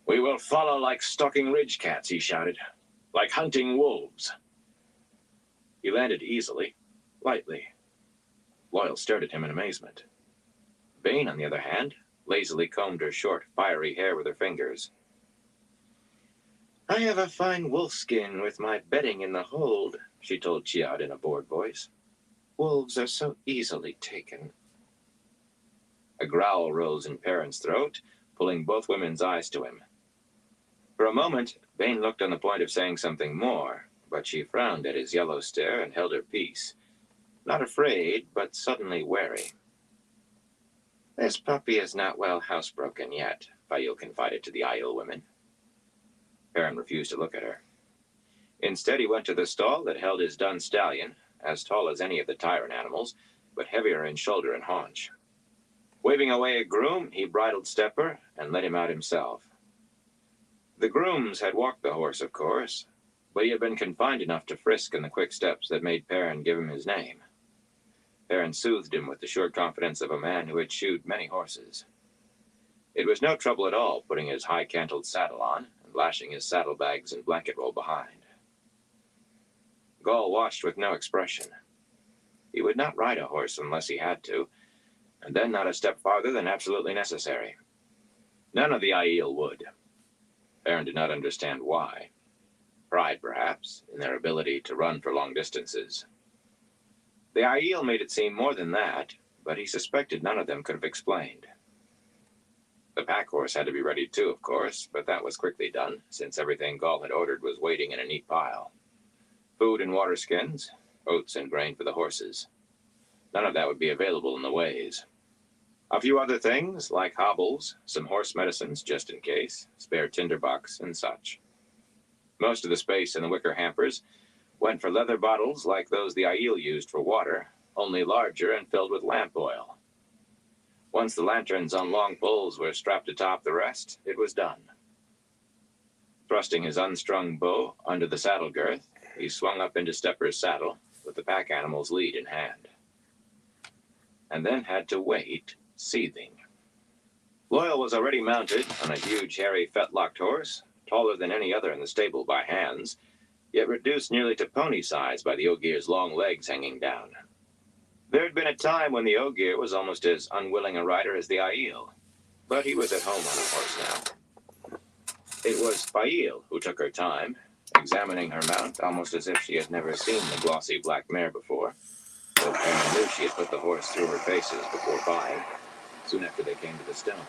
"We will follow like stalking ridge cats," he shouted, "like hunting wolves." He landed easily, lightly. Loial stared at him in amazement. Bane, on the other hand, lazily combed her short, fiery hair with her fingers. "I have a fine wolf skin with my bedding in the hold," she told Chiad in a bored voice. "Wolves are so easily taken." A growl rose in Perrin's throat, pulling both women's eyes to him. For a moment, Bane looked on the point of saying something more, but she frowned at his yellow stare and held her peace. Not afraid, but suddenly wary. "This puppy is not well housebroken yet," Fail confided to the Aiel women. Perrin refused to look at her. Instead, he went to the stall that held his dun stallion, as tall as any of the Tyrant animals, but heavier in shoulder and haunch. Waving away a groom, he bridled Stepper and led him out himself. The grooms had walked the horse, of course, but he had been confined enough to frisk in the quick steps that made Perrin give him his name. Perrin soothed him with the sure confidence of a man who had shoed many horses. It was no trouble at all putting his high-cantled saddle on and lashing his saddlebags and blanket roll behind. Gaul watched with no expression. He would not ride a horse unless he had to, and then not a step farther than absolutely necessary. None of the Aiel would. Perrin did not understand why. Pride, perhaps, in their ability to run for long distances. The Aiel made it seem more than that, but he suspected none of them could have explained. The pack horse had to be ready too, of course, but that was quickly done, since everything Gaul had ordered was waiting in a neat pile. Food and water skins, oats and grain for the horses. None of that would be available in the ways. A few other things, like hobbles, some horse medicines just in case, spare tinderbox, and such. Most of the space in the wicker hampers went for leather bottles like those the Aiel used for water, only larger and filled with lamp oil. Once the lanterns on long poles were strapped atop the rest, it was done. Thrusting his unstrung bow under the saddle girth, he swung up into Stepper's saddle with the pack animal's lead in hand. And then had to wait, seething. Loyal was already mounted on a huge, hairy, fetlocked horse, taller than any other in the stable by hands, yet reduced nearly to pony size by the Ogier's long legs hanging down. There had been a time when the Ogier was almost as unwilling a rider as the Aiel, but he was at home on a horse now. It was Faile who took her time, examining her mount almost as if she had never seen the glossy black mare before, though Perrin knew she had put the horse through her paces before buying, soon after they came to the stone.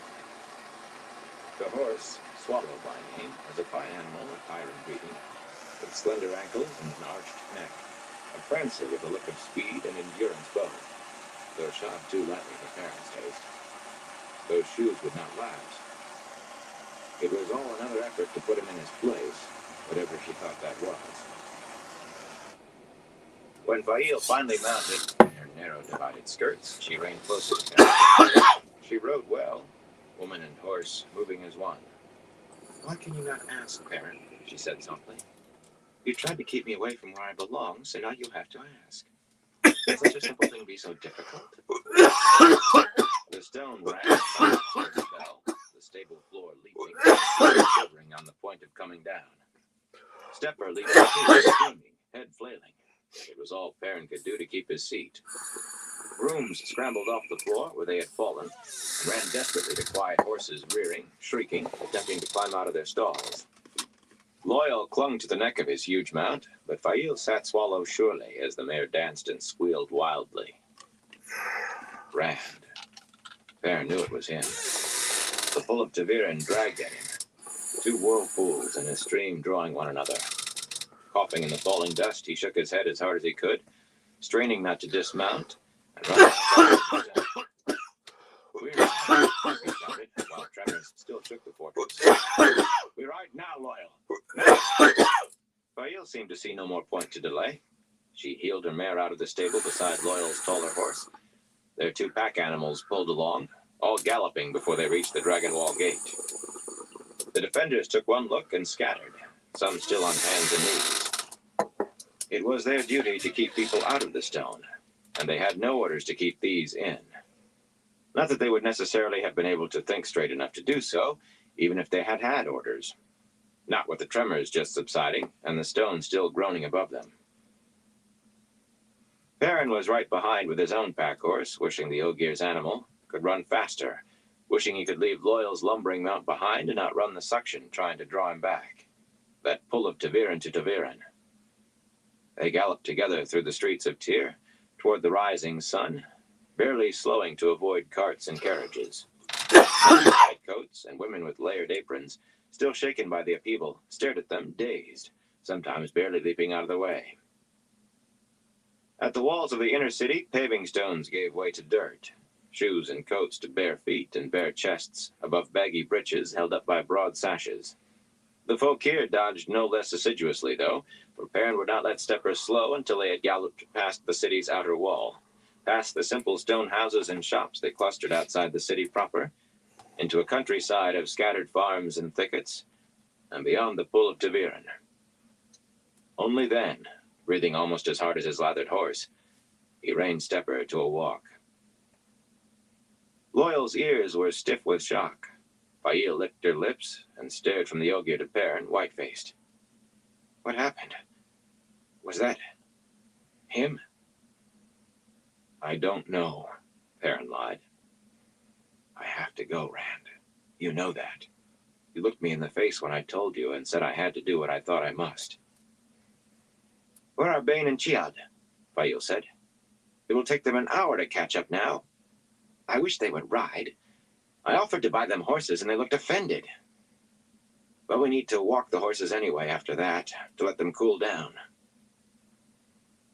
The horse, Swallow by name, was a fine animal of iron breeding, with slender ankles and an arched neck, a prancer with a look of speed and endurance both, though shod too lightly for Perrin's taste. Those shoes would not last. It was all another effort to put him in his place, whatever she thought that was. When Faile finally mounted, in her narrow divided skirts, she reined closer to Perrin. She rode well, woman and horse moving as one. "Why can you not ask, Perrin?" she said softly. "You tried to keep me away from where I belong, so now you have to ask. Can such a simple thing be so difficult?" The stone rang, fell, the stable floor leaping, shivering on the point of coming down. Stepper leaped his feet, screaming, head flailing. It was all Perrin could do to keep his seat. Grooms scrambled off the floor where they had fallen, and ran desperately to quiet horses rearing, shrieking, attempting to climb out of their stalls. Loyal clung to the neck of his huge mount, but Faile sat Swallow surely as the mare danced and squealed wildly. Rand. Perrin knew it was him. The pull of ta'veren dragged at him, two whirlpools in a stream drawing one another. Coughing in the falling dust, he shook his head as hard as he could, straining not to dismount, and running. "We're right," he shouted, while tremors still shook the fortress. "We're right now, Loyal. Faile seemed to see no more point to delay. She heeled her mare out of the stable beside Loyal's taller horse. Their two pack animals pulled along, all galloping before they reached the Dragon Wall gate. The defenders took one look and scattered, some still on hands and knees. It was their duty to keep people out of the stone, and they had no orders to keep these in. Not that they would necessarily have been able to think straight enough to do so, even if they had had orders. Not with the tremors just subsiding, and the stone still groaning above them. Perrin was right behind with his own pack horse, wishing the Ogier's animal could run faster, wishing he could leave Loyal's lumbering mount behind and outrun the suction trying to draw him back. That pull of ta'veren to ta'veren. They galloped together through the streets of Tyr, toward the rising sun, barely slowing to avoid carts and carriages. Men in tight coats and women with layered aprons, still shaken by the upheaval, stared at them, dazed, sometimes barely leaping out of the way. At the walls of the inner city, paving stones gave way to dirt, shoes and coats to bare feet and bare chests, above baggy breeches held up by broad sashes. The folk here dodged no less assiduously, though, for Perrin would not let Stepper slow until they had galloped past the city's outer wall, past the simple stone houses and shops that clustered outside the city proper, into a countryside of scattered farms and thickets, and beyond the pull of ta'veren. Only then, breathing almost as hard as his lathered horse, he reined Stepper to a walk. Loyal's ears were stiff with shock. Faile licked her lips and stared from the Ogier to Perrin, white-faced. "What happened? Was that him?" "I don't know," Perrin lied. I have to go, Rand. You know that. You looked me in the face when I told you and said I had to do what I thought I must. Where are Bane and Chiad? Fail said. It will take them an hour to catch up now. I wish they would ride. I offered to buy them horses and they looked offended. But we need to walk the horses anyway after that, to let them cool down.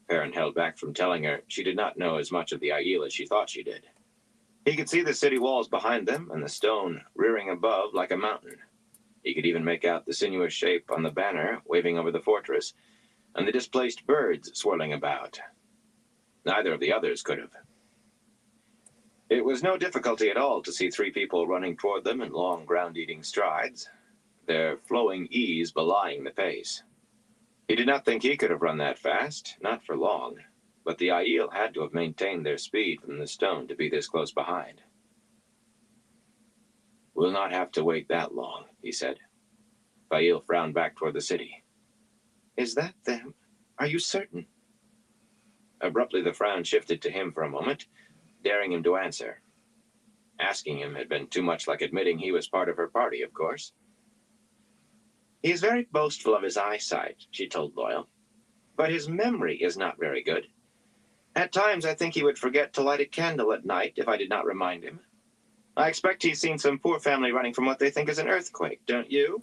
Perrin held back from telling her she did not know as much of the Aiel as she thought she did. He could see the city walls behind them and the stone rearing above like a mountain. He could even make out the sinuous shape on the banner waving over the fortress, and the displaced birds swirling about. Neither of the others could have. It was no difficulty at all to see three people running toward them in long ground-eating strides, their flowing ease belying the pace. He did not think he could have run that fast, not for long, but the Aiel had to have maintained their speed from the stone to be this close behind. We'll not have to wait that long, he said. Fail frowned back toward the city. Is that them? Are you certain? Abruptly, the frown shifted to him for a moment, daring him to answer. Asking him had been too much like admitting he was part of her party, of course. He is very boastful of his eyesight, she told Loyal, but his memory is not very good. At times, I think he would forget to light a candle at night if I did not remind him. I expect he's seen some poor family running from what they think is an earthquake, don't you?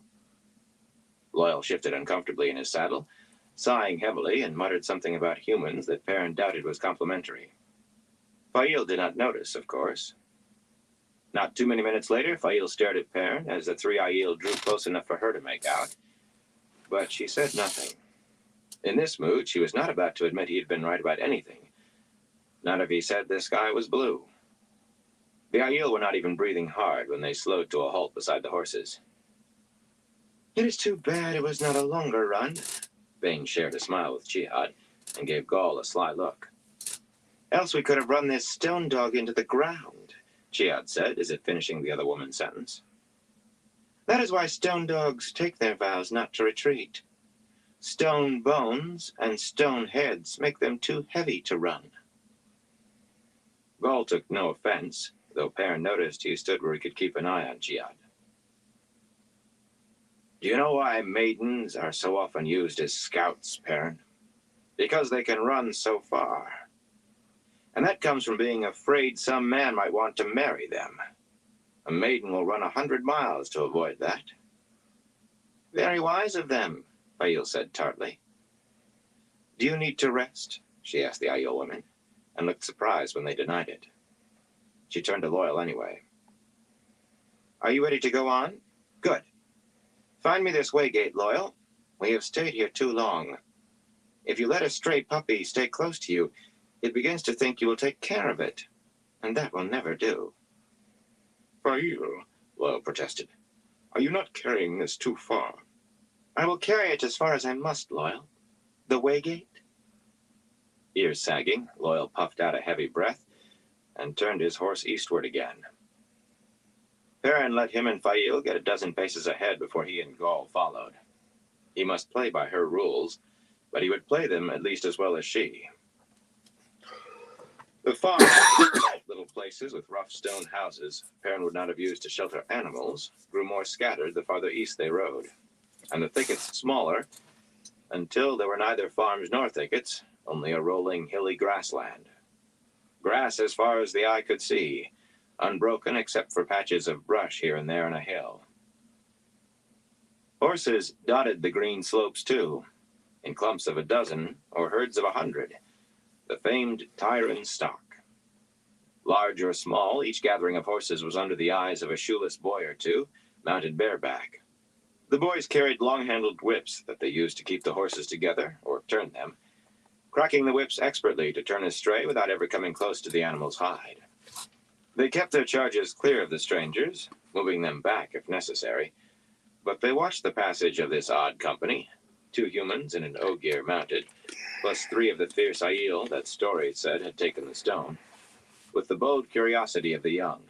Loyal shifted uncomfortably in his saddle, sighing heavily, and muttered something about humans that Perrin doubted was complimentary. Fail did not notice, of course. Not too many minutes later, Fail stared at Perrin as the three Aiel drew close enough for her to make out, but she said nothing. In this mood, she was not about to admit he had been right about anything. Not if he said the sky was blue. The Aiel were not even breathing hard when they slowed to a halt beside the horses. It is too bad it was not a longer run. Bane shared a smile with Chiad and gave Gaul a sly look. Else we could have run this stone dog into the ground, Chiad said, as if finishing the other woman's sentence. That is why stone dogs take their vows not to retreat. Stone bones and stone heads make them too heavy to run. Gaul took no offense, though Perrin noticed he stood where he could keep an eye on Chiad. Do you know why maidens are so often used as scouts, Perrin? Because they can run so far. And that comes from being afraid some man might want to marry them. A maiden will run 100 miles to avoid that. Very wise of them, Fail said tartly. Do you need to rest? She asked the Aiel woman, and looked surprised when they denied it. She turned to Loyal anyway. Are you ready to go on? Good. Find me this waygate, Loyal. We have stayed here too long. If you let a stray puppy stay close to you, it begins to think you will take care of it, and that will never do. Fail, Loyal protested. Are you not carrying this too far? I will carry it as far as I must, Loyal. The waygate? Ears sagging, Loyal puffed out a heavy breath and turned his horse eastward again. Perrin let him and Fail get a dozen paces ahead before he and Gaul followed. He must play by her rules, but he would play them at least as well as she. The farms, little places with rough stone houses Perrin would not have used to shelter animals, grew more scattered the farther east they rode, and the thickets smaller, until there were neither farms nor thickets, only a rolling, hilly grassland. Grass as far as the eye could see, unbroken except for patches of brush here and there on a hill. Horses dotted the green slopes too, in clumps of a dozen or herds of 100, the famed Tyran stock. Large or small, each gathering of horses was under the eyes of a shoeless boy or two, mounted bareback. The boys carried long-handled whips that they used to keep the horses together, or turn them, cracking the whips expertly to turn a stray without ever coming close to the animal's hide. They kept their charges clear of the strangers, moving them back if necessary, but they watched the passage of this odd company, 2 humans and an ogier mounted, plus 3 of the fierce Aiel that story said had taken the stone, with the bold curiosity of the young.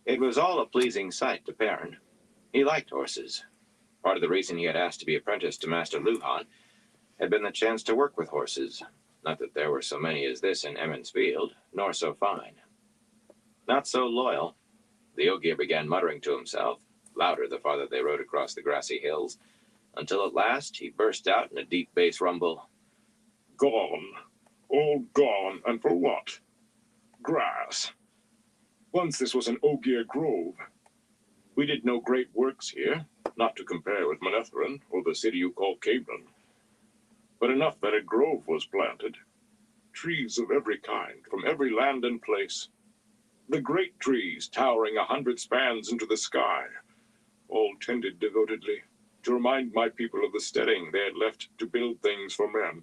It was all a pleasing sight to Perrin. He liked horses. Part of the reason he had asked to be apprenticed to Master Luhan had been the chance to work with horses, not that there were so many as this in Emmons Field, nor so fine. Not so loyal. The Ogier began muttering to himself, louder the farther they rode across the grassy hills, until at last he burst out in a deep bass rumble. Gone. All gone, and for what? Grass. Once this was an Ogier grove. We did no great works here, not to compare with Manetheren or the city you call Cabron, but enough that a grove was planted. Trees of every kind, from every land and place. The great trees towering 100 spans into the sky, all tended devotedly to remind my people of the steading they had left to build things for men.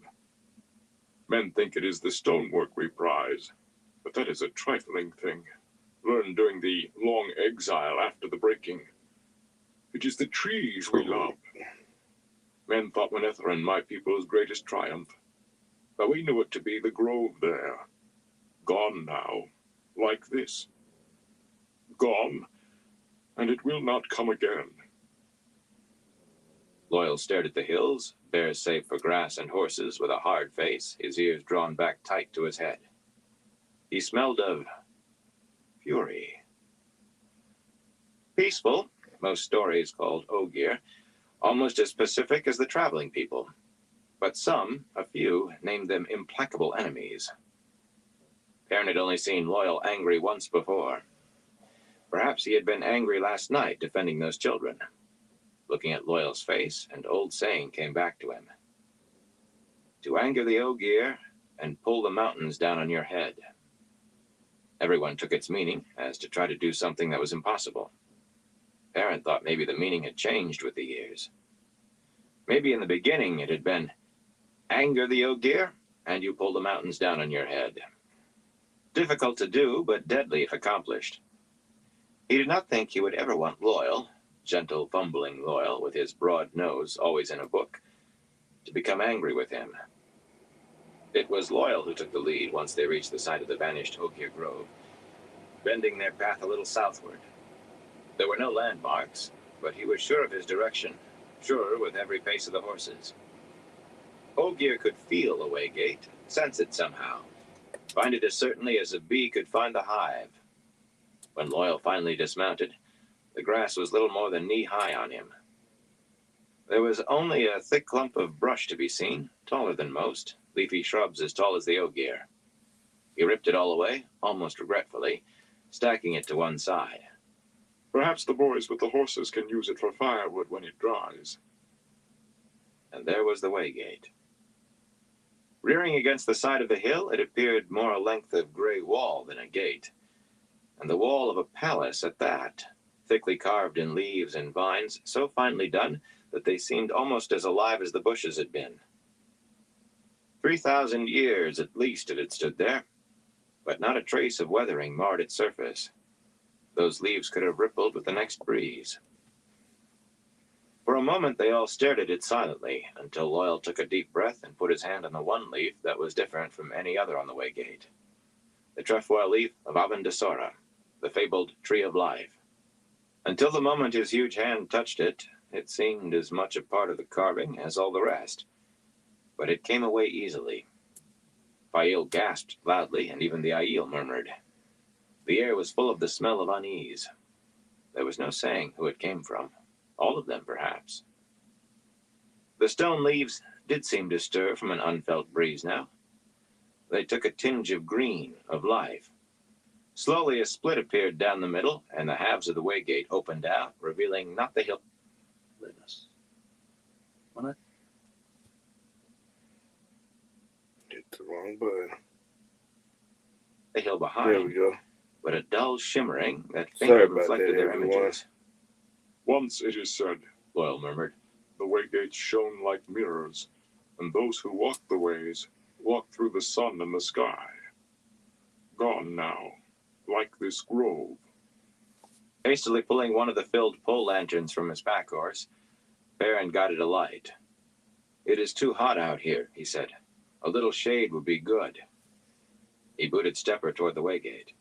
Men think it is the stonework we prize, but that is a trifling thing, learned during the long exile after the breaking. It is the trees we love. Men thought Manetheren my people's greatest triumph, but we knew it to be the grove there. Gone now, like this. Gone, and it will not come again. Loyal stared at the hills, bare save for grass and horses, with a hard face, his ears drawn back tight to his head. He smelled of fury. Peaceful, most stories called Ogier, almost as pacific as the traveling people. But some, a few, named them implacable enemies. Perrin had only seen Loyal angry once before. Perhaps he had been angry last night defending those children. Looking at Loyal's face, an old saying came back to him. To anger the Ogier and pull the mountains down on your head. Everyone took its meaning as to try to do something that was impossible. Perrin thought maybe the meaning had changed with the years. Maybe in the beginning it had been, anger the Ogier, and you pull the mountains down on your head. Difficult to do, but deadly if accomplished. He did not think he would ever want Loyal, gentle, fumbling Loyal, with his broad nose always in a book, to become angry with him. It was Loyal who took the lead once they reached the site of the vanished Ogier Grove, bending their path a little southward. There were no landmarks, but he was sure of his direction, sure with every pace of the horses. Ogier could feel the waygate, sense it somehow, find it as certainly as a bee could find the hive. When Loyal finally dismounted, the grass was little more than knee-high on him. There was only a thick clump of brush to be seen, taller than most, leafy shrubs as tall as the Ogier. He ripped it all away, almost regretfully, stacking it to one side. Perhaps the boys with the horses can use it for firewood when it dries. And there was the waygate. Rearing against the side of the hill, it appeared more a length of gray wall than a gate, and the wall of a palace at that, thickly carved in leaves and vines, so finely done that they seemed almost as alive as the bushes had been. 3,000 years at least it had stood there, but not a trace of weathering marred its surface. Those leaves could have rippled with the next breeze. For a moment they all stared at it silently, until Loyal took a deep breath and put his hand on the one leaf that was different from any other on the waygate. The trefoil leaf of Avan Desora, the fabled tree of life. Until the moment his huge hand touched it, it seemed as much a part of the carving as all the rest. But it came away easily. Fael gasped loudly, and even the Aiel murmured. The air was full of the smell of unease. There was no saying who it came from. All of them, perhaps. The stone leaves did seem to stir from an unfelt breeze now. They took a tinge of green, of life. Slowly a split appeared down the middle, and the halves of the waygate opened out, revealing not the hill. Hit the wrong button. The hill behind, There we go. but a dull shimmering that Sorry faintly about reflected that, their everyone. images. Once, it is said, Loyal murmured. the waygates shone like mirrors, and those who walked the ways walked through the sun and the sky. Gone now, like this grove. Hastily pulling one of the filled pole lanterns from his pack horse, Perrin got it alight. It is too hot out here, he said. A little shade would be good. He booted Stepper toward the waygate.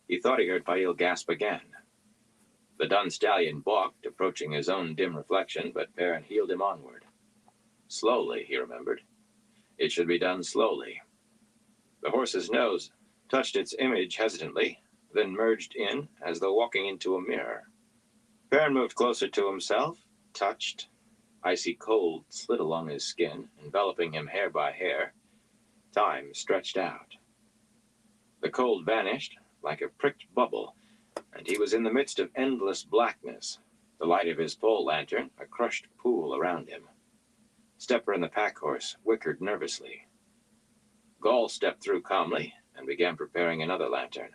He thought he heard Fael gasp again. The dun stallion balked, approaching his own dim reflection, but Perrin heeled him onward. Slowly, he remembered. It should be done slowly. The horse's nose touched its image hesitantly, then merged in as though walking into a mirror. Perrin moved closer to himself, touched. Icy cold slid along his skin, enveloping him hair by hair. Time stretched out. The cold vanished like a pricked bubble, and he was in the midst of endless blackness, the light of his pole lantern a crushed pool around him. Stepper and the pack horse whickered nervously. Gaul stepped through calmly and began preparing another lantern.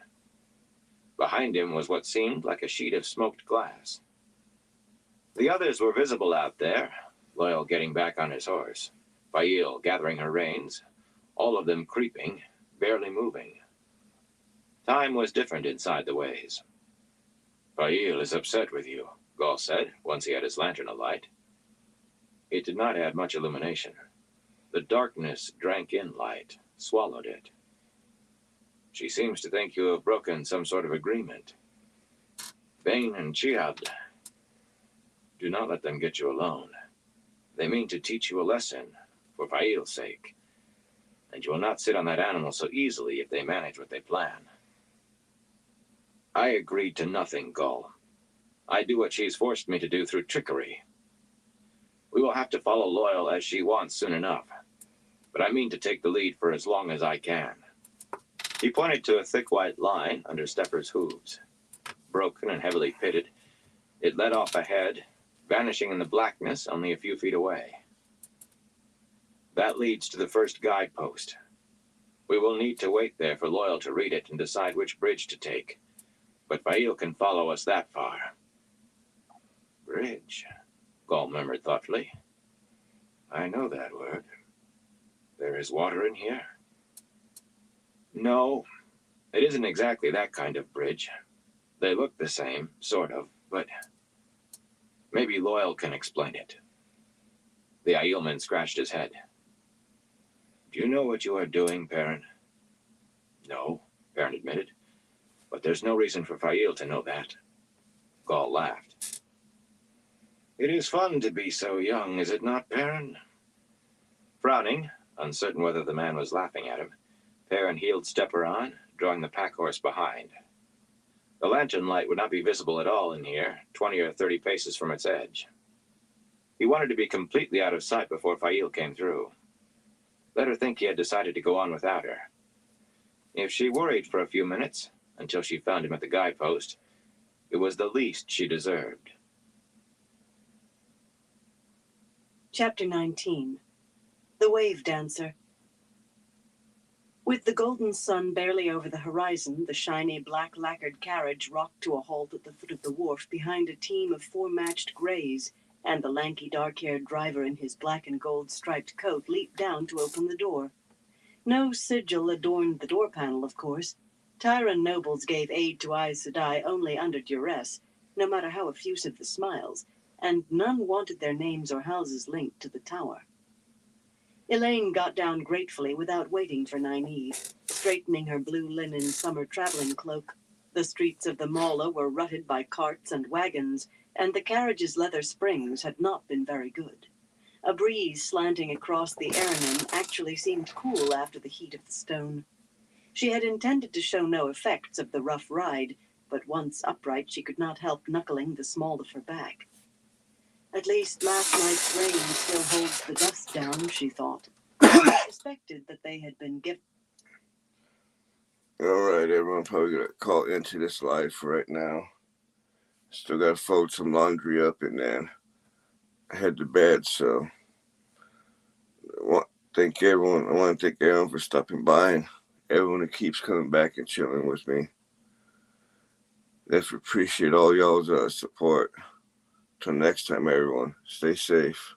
Behind him was what seemed like a sheet of smoked glass. The others were visible out there, Loyal getting back on his horse, Fail gathering her reins, all of them creeping, barely moving. Time was different inside the ways. Fail is upset with you, Gaul said, once he had his lantern alight. It did not add much illumination. The darkness drank in light, swallowed it. She seems to think you have broken some sort of agreement. Bane and Chiad, do not let them get you alone. They mean to teach you a lesson, for Fail's sake. And you will not sit on that animal so easily if they manage what they plan. I agreed to nothing, Gaul. I do what she's forced me to do through trickery. We will have to follow Loyal as she wants soon enough. But I mean to take the lead for as long as I can. He pointed to a thick white line under Stepper's hooves. Broken and heavily pitted, it led off ahead, vanishing in the blackness only a few feet away. That leads to the first guidepost. We will need to wait there for Loyal to read it and decide which bridge to take. But Fail can follow us that far. Bridge, Gaul murmured thoughtfully. I know that word. There is water in here? No, it isn't exactly that kind of bridge. They look the same, sort of, but maybe Loyal can explain it. The Aielman scratched his head. Do you know what you are doing, Perrin? No, Perrin admitted. But there's no reason for Fail to know that. Gaul laughed. It is fun to be so young, is it not, Perrin? Frowning, uncertain whether the man was laughing at him, Perrin heeled Stepper on, drawing the pack horse behind. The lantern light would not be visible at all in here, 20 or 30 paces from its edge. He wanted to be completely out of sight before Fail came through. Let her think he had decided to go on without her. If she worried for a few minutes, until she found him at the guidepost, it was the least she deserved. Chapter 19. The Wave Dancer. With the golden sun barely over the horizon, the shiny black lacquered carriage rocked to a halt at the foot of the wharf behind a team of 4 matched grays, and the lanky dark-haired driver in his black and gold striped coat leaped down to open the door. No sigil adorned the door panel, of course. Tyran nobles gave aid to Aes Sedai only under duress, no matter how effusive the smiles, and none wanted their names or houses linked to the tower. Elaine got down gratefully without waiting for Nynaeve, straightening her blue linen summer traveling cloak. The streets of the Mala were rutted by carts and wagons, and the carriage's leather springs had not been very good. A breeze slanting across the Aranon actually seemed cool after the heat of the stone. She had intended to show no effects of the rough ride, but once upright she could not help knuckling the small of her back. At least last night's rain still holds the dust down, she thought. She suspected that they had been given. All right, everyone, probably gonna call into this live for right now. Still gotta fold some laundry up and then head to bed. So I want to thank everyone for stopping by and everyone who keeps coming back and chilling with me. Definitely appreciate all y'all's support. Till next time, everyone, stay safe.